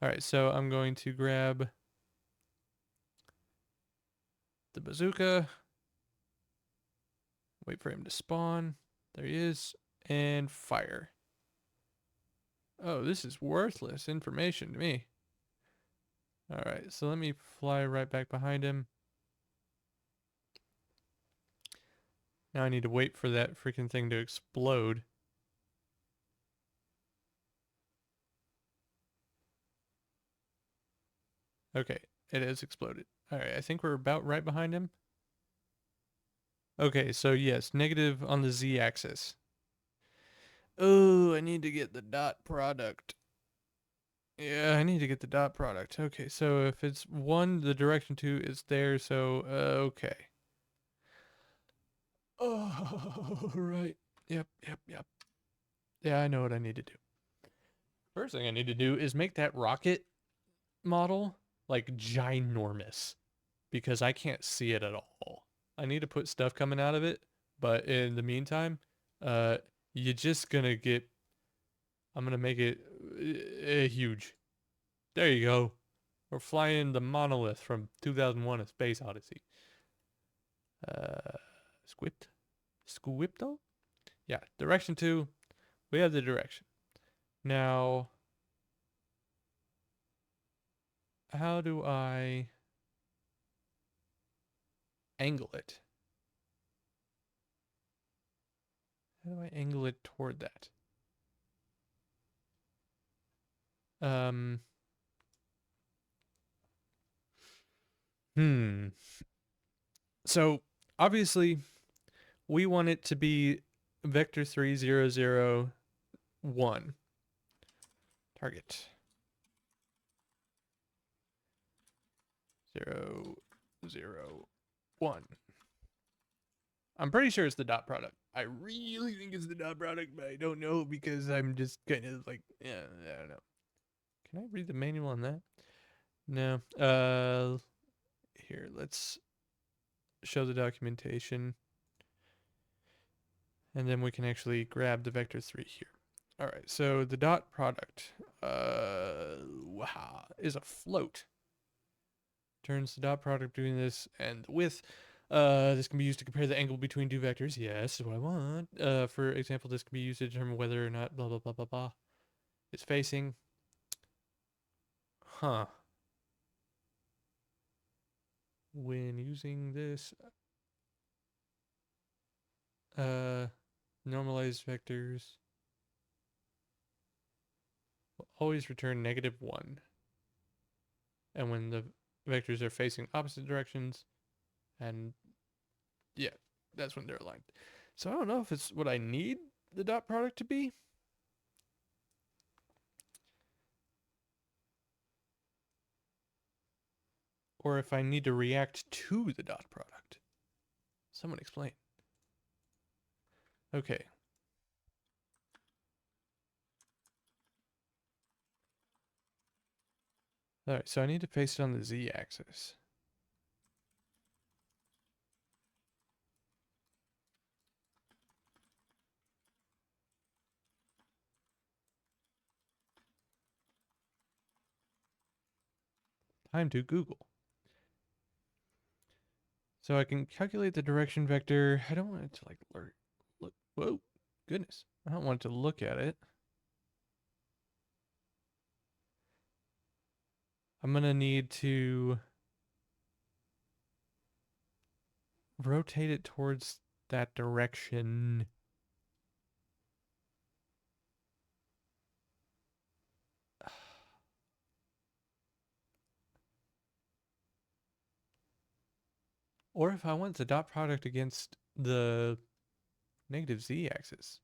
All right, so I'm going to grab the bazooka. Wait for him to spawn. There he is. And fire. Oh, this is worthless information to me. All right, so let me fly right back behind him. Now I need to wait for that freaking thing to explode. Okay, it has exploded. All right, I think we're about right behind him. Okay, so yes, negative on the z-axis. Oh, I need to get the dot product. Yeah, I need to get the dot product. Okay, so if it's 1, the direction 2 is there, so, okay. Oh, right. Yep. Yeah, I know what I need to do. First thing I need to do is make that rocket model, like, ginormous. Because I can't see it at all. I need to put stuff coming out of it, but in the meantime, uh, you're just gonna get. I'm gonna make it huge. There you go. We're flying the monolith from 2001: A Space Odyssey. Uh, Squipto. Yeah, direction 2. We have the direction. Now, how do I angle it? How do I angle it toward that? Um. Hmm. So obviously, we want it to be vector 3001. Target 001. I'm pretty sure it's the dot product. I really think it's the dot product, but I don't know because I'm just kind of like, yeah, I don't know. Can I read the manual on that? No. Here, let's show the documentation. And then we can actually grab the vector 3 here. All right, so the dot product wow, is a float. Turns the dot product doing this, and the width. This can be used to compare the angle between two vectors. Yes, is what I want. For example, this can be used to determine whether or not blah blah blah blah blah is facing. Huh. When using this, normalized vectors will always return -1. And when the vectors are facing opposite directions, and yeah, that's when they're aligned. So I don't know if it's what I need the dot product to be. Or if I need to react to the dot product. Someone explain. Okay. Alright, so I need to paste it on the z-axis. Time to Google. So I can calculate the direction vector. I don't want it to like look. Whoa, goodness. I don't want it to look at it. I'm going to need to rotate it towards that direction. Or if I want the dot product against the negative z-axis.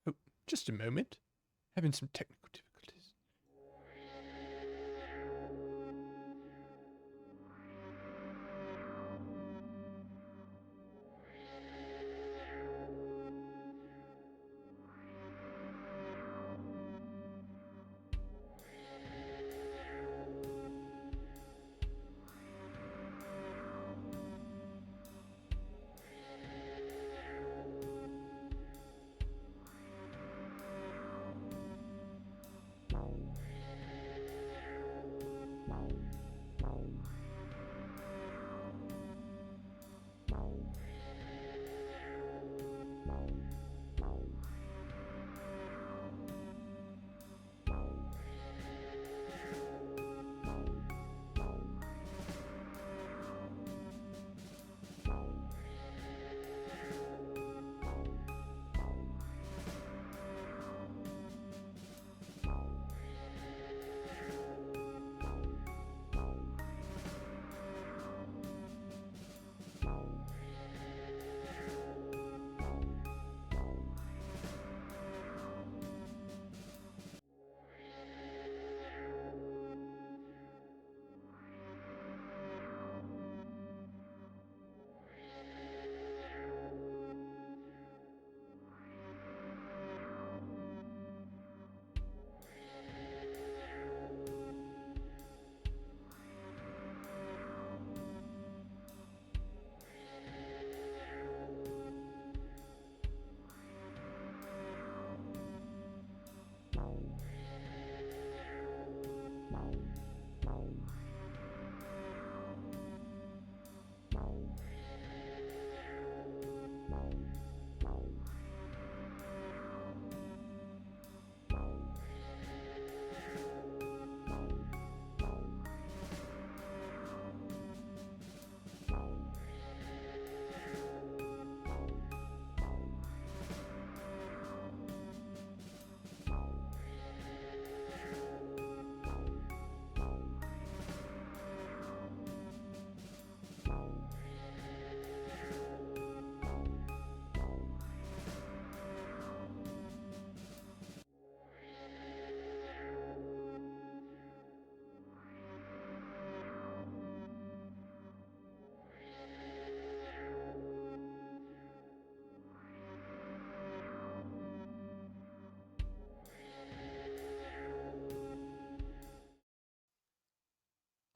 Oh, just a moment. Having some technical difficulties.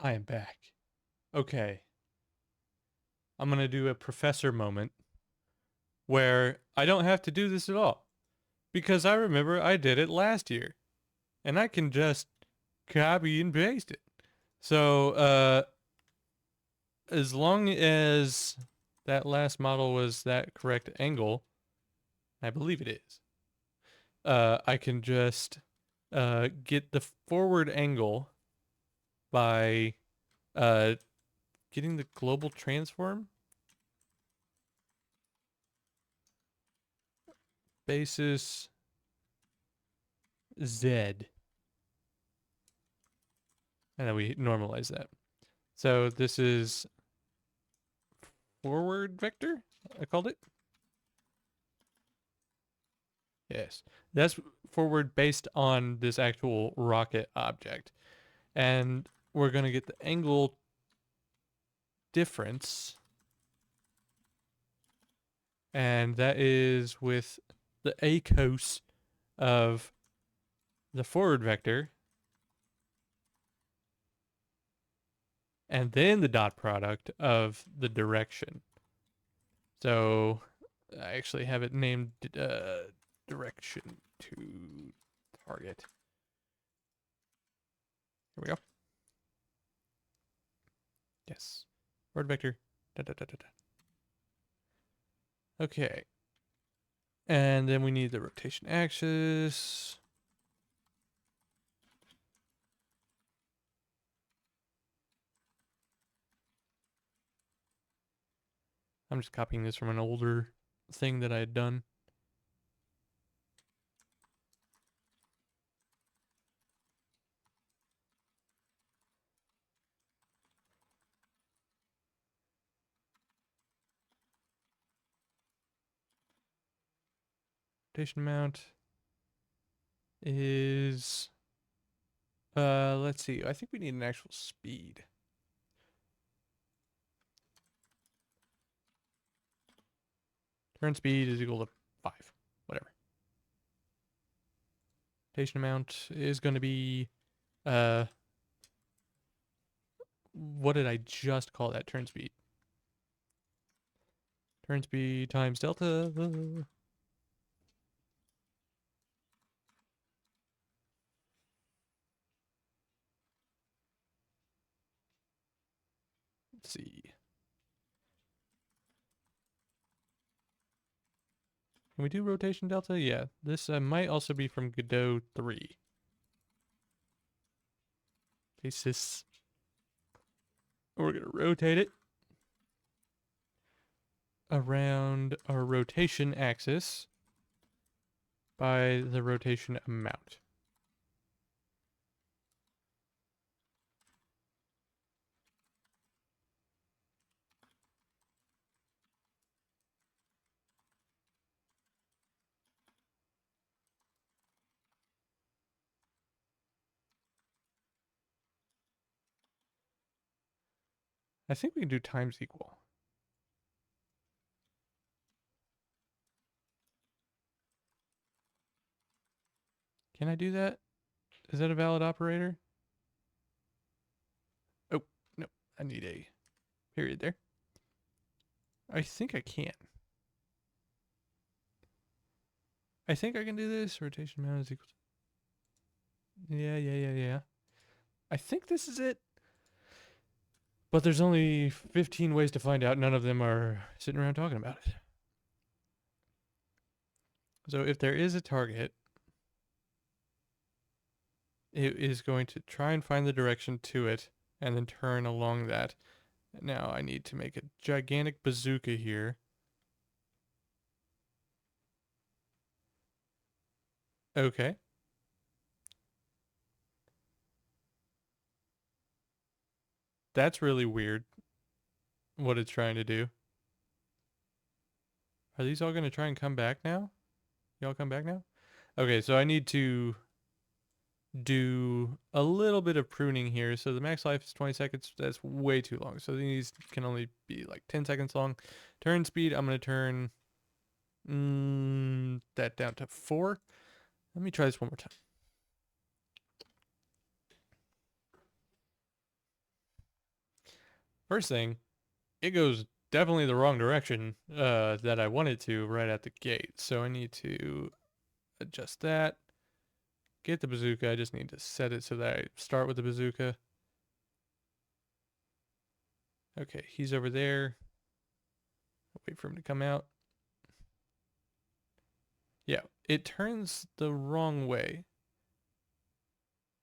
I am back. Okay. I'm going to do a professor moment where I don't have to do this at all because I remember I did it last year and I can just copy and paste it. So, as long as that last model was that correct angle, I believe it is, I can just get the forward angle by uh, getting the global transform basis Z. And then we normalize that. So this is forward vector, I called it. Yes, that's forward based on this actual rocket object. And we're going to get the angle difference. And that is with the acos of the forward vector. And then the dot product of the direction. So I actually have it named direction to target. Here we go. Yes. Forward vector. Da, da, da, da, da. Okay. And then we need the rotation axis. I'm just copying this from an older thing that I had done. Rotation amount is let's see. I think we need an actual speed. Turn speed is equal to 5. Whatever. Rotation amount is going to be what did I just call that? Turn speed. Turn speed times delta. Let's see. Can we do rotation delta? Yeah. This might also be from Godot 3. Basis. We're going to rotate it around our rotation axis by the rotation amount. I think we can do times equal. Can I do that? Is that a valid operator? Oh, no. I need a period there. I think I can. I think I can do this. Rotation amount is equal to... Yeah. I think this is it. But there's only 15 ways to find out. None of them are sitting around talking about it. So if there is a target, it is going to try and find the direction to it and then turn along that. Now I need to make a gigantic bazooka here. Okay. That's really weird what it's trying to do. Are these all going to try and come back now? Y'all come back now? Okay, so I need to do a little bit of pruning here. So the max life is 20 seconds. That's way too long. So these can only be like 10 seconds long. Turn speed, I'm going to turn that down to 4. Let me try this one more time. First thing, it goes definitely the wrong direction that I want it to right at the gate. So I need to adjust that. Get the bazooka. I just need to set it so that I start with the bazooka. Okay, he's over there. Wait for him to come out. Yeah, it turns the wrong way.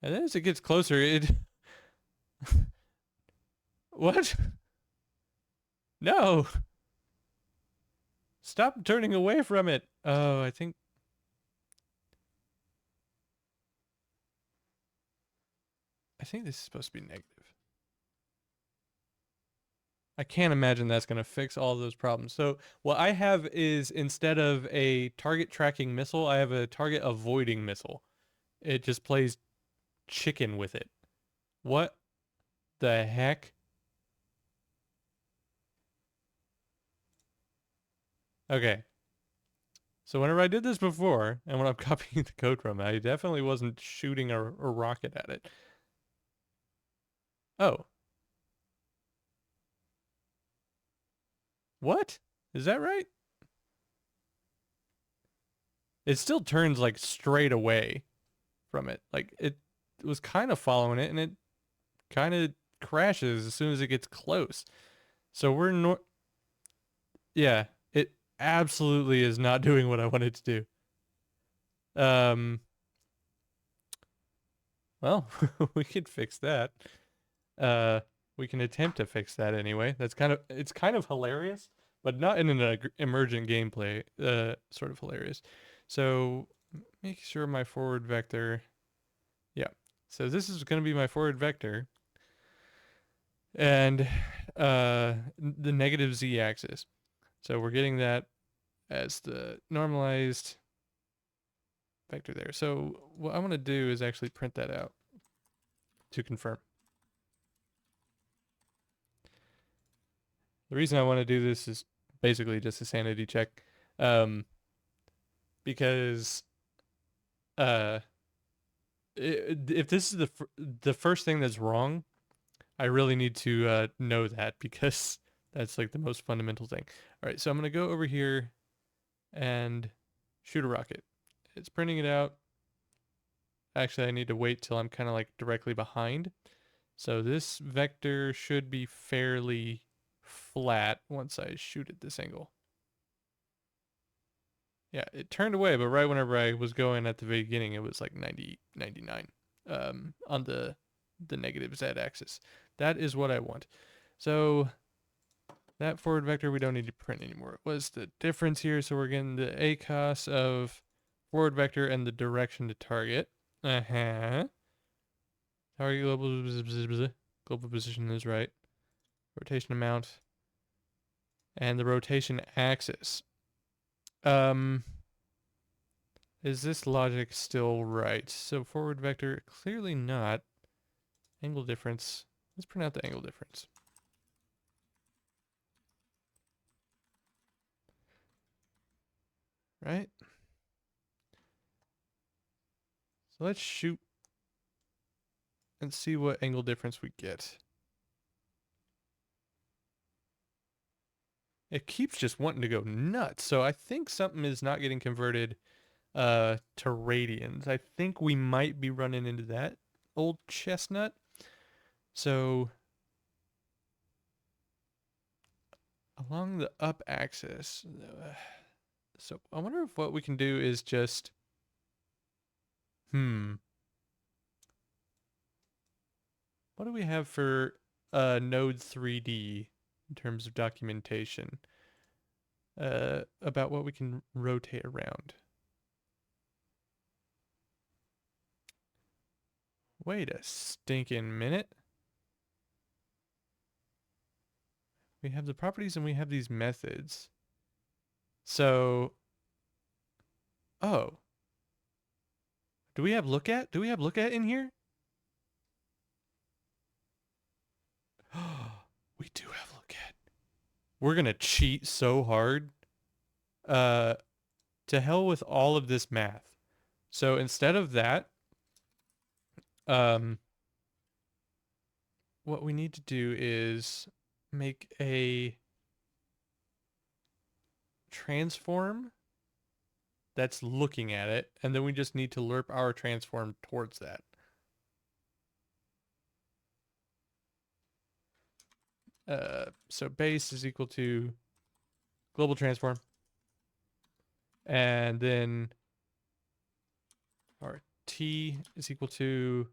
And then as it gets closer, it... What? No! Stop turning away from it! Oh, I think... this is supposed to be negative. I can't imagine that's going to fix all those problems. So what I have is, instead of a target tracking missile, I have a target avoiding missile. It just plays chicken with it. What the heck? Okay. So whenever I did this before, and when I'm copying the code from it, I definitely wasn't shooting a rocket at it. Oh. What? Is that right? It still turns like straight away from it. Like it was kind of following it, and it kind of crashes as soon as it gets close. So we're yeah, it absolutely is not doing what I wanted to do. Well, we could fix that. Uh, we can attempt to fix that anyway. It's kind of hilarious, but not in an emergent gameplay. Sort of hilarious. So make sure my forward vector. Yeah. So this is going to be my forward vector, and the negative z-axis. So we're getting that as the normalized vector there. So what I want to do is actually print that out to confirm. The reason I want to do this is basically just a sanity check, because if this is the first thing that's wrong, I really need to know that, because that's like the most fundamental thing. All right, so I'm gonna go over here and shoot a rocket. It's printing it out. Actually, I need to wait till I'm kind of like directly behind. So this vector should be fairly flat once I shoot at this angle. Yeah, it turned away, but right whenever I was going at the beginning, it was like 90, 99 on the negative z-axis. That is what I want. So that forward vector we don't need to print anymore. It was the difference here, so we're getting the ACOS of forward vector and the direction to target. Target global position is right. Rotation amount. And the rotation axis. Is this logic still right? So forward vector, clearly not. Angle difference. Let's print out the angle difference. Right? So let's shoot and see what angle difference we get. It keeps just wanting to go nuts. So I think something is not getting converted to radians. I think we might be running into that old chestnut. So along the up axis, so I wonder if what we can do is just, what do we have for node 3D in terms of documentation about what we can rotate around? Wait a stinking minute. We have the properties and we have these methods. So, oh. Do we have look at? Do we have look at in here? We do have look at. We're going to cheat so hard. To hell with all of this math. So instead of that, what we need to do is make a transform that's looking at it, and then we just need to lerp our transform towards that. So base is equal to global transform, and then our T is equal to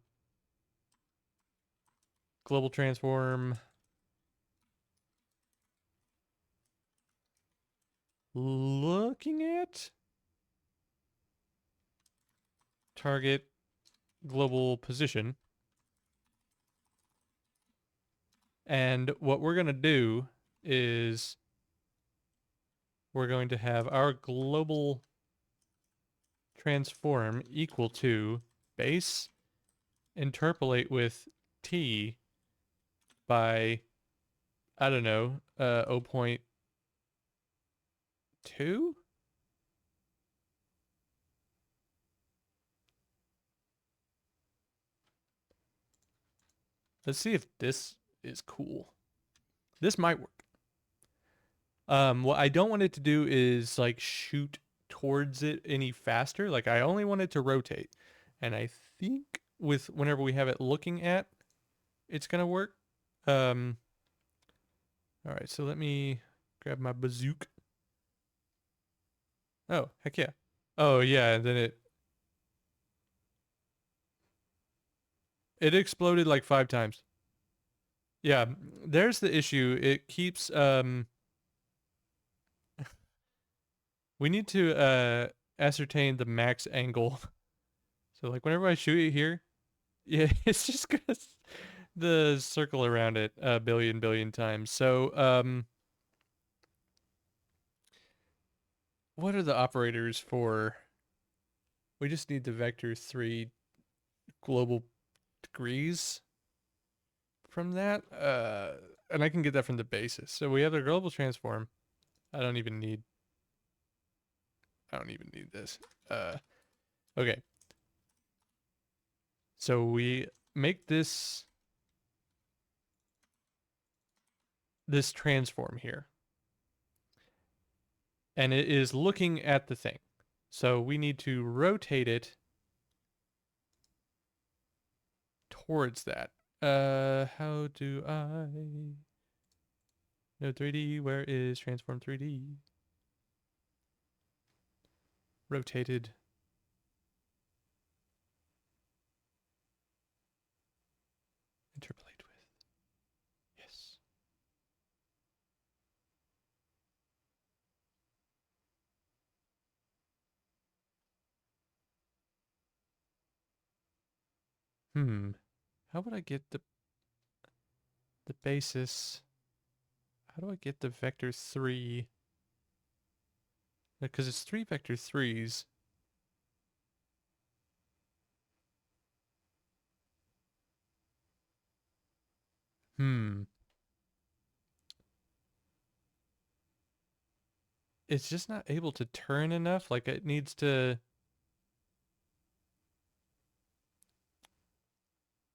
global transform looking at target global position. And what we're going to do is we're going to have our global transform equal to base interpolate with T by, I don't know, 0.2? Let's see if this is cool. This might work. What I don't want it to do is like shoot towards it any faster. Like I only want it to rotate. And I think with whenever we have it looking at, it's gonna work. All right, so let me grab my bazooka. Oh, heck yeah. Oh yeah, and then it exploded like 5 times. Yeah, there's the issue. It keeps we need to ascertain the max angle. So like whenever I shoot it here, yeah, it's just gonna the circle around it a billion times. So what are the operators for? We just need the vector 3 global degrees from that. And I can get that from the basis. So we have the global transform. I don't even need this. Okay. So we make this transform here. And it is looking at the thing. So we need to rotate it towards that. How do I no 3D? Where is transform 3D? Rotated. Interpolate with. Yes. How would I get the basis? How do I get the vector 3? Because it's 3 vector 3s. It's just not able to turn enough. Like it needs to.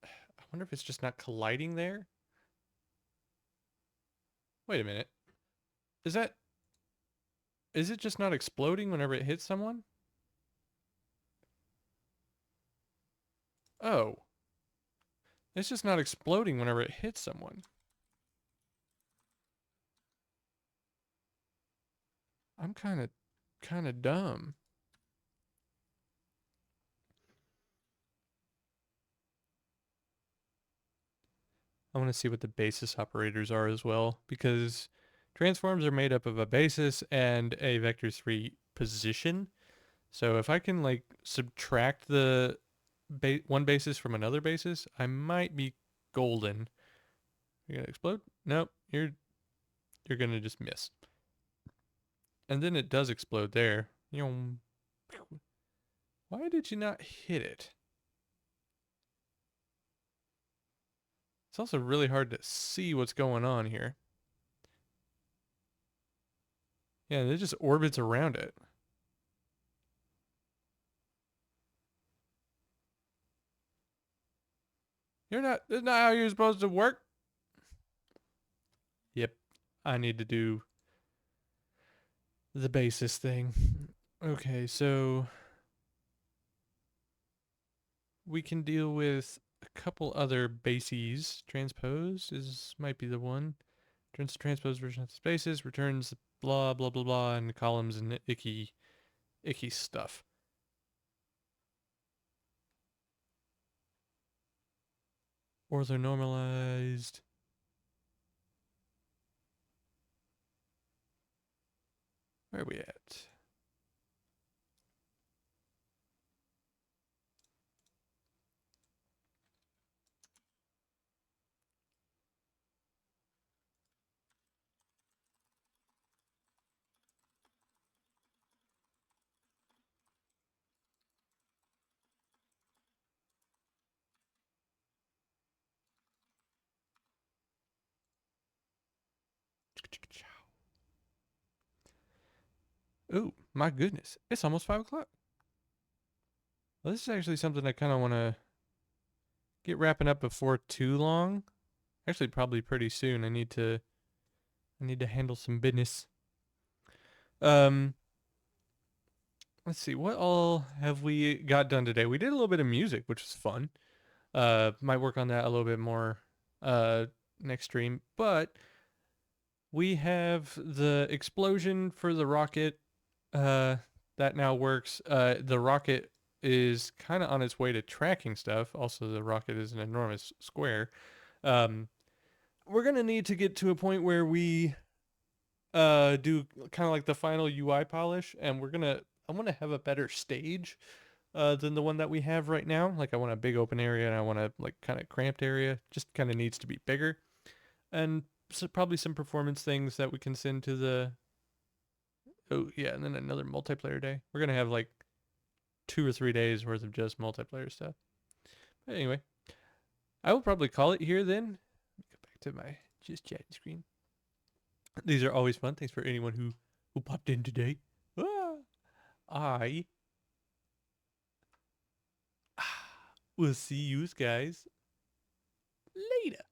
I wonder if it's just not colliding there. Wait a minute. Is it just not exploding whenever it hits someone? Oh. It's just not exploding whenever it hits someone. I'm kind of dumb. I want to see what the basis operators are as well, because transforms are made up of a basis and a vector 3 position. So if I can like subtract the one basis from another basis, I might be golden. You're gonna explode? Nope. You're gonna just miss. And then it does explode there. Why did you not hit it? It's also really hard to see what's going on here. Yeah, it just orbits around it. That's not how you're supposed to work. I need to do the basis thing. Okay, so we can deal with a couple other bases. Transpose might be the one. Returns the transpose version of the spaces, returns blah blah blah blah and columns and icky stuff. Orthonormalized. Where are we at? Oh, my goodness. It's almost 5 o'clock. Well, this is actually something I kind of want to get wrapping up before too long. Actually, probably pretty soon. I need to handle some business. Um, let's see. What all have we got done today? We did a little bit of music, which was fun. Might work on that a little bit more next stream. But we have the explosion for the rocket that now works. The rocket is kind of on its way to tracking stuff. Also, the rocket is an enormous square. Um, we're gonna need to get to a point where we do kind of like the final UI polish, and I want to have a better stage than the one that we have right now. Like I want a big open area, and I want a like kind of cramped area. Just kind of needs to be bigger, and so probably some performance things that we can send to the. Oh yeah, and then another multiplayer day. We're gonna have like 2 or 3 days worth of just multiplayer stuff. But anyway, I will probably call it here then. Let me go back to my just chatting screen. These are always fun. Thanks for anyone who popped in today. Ah, I will see you guys later.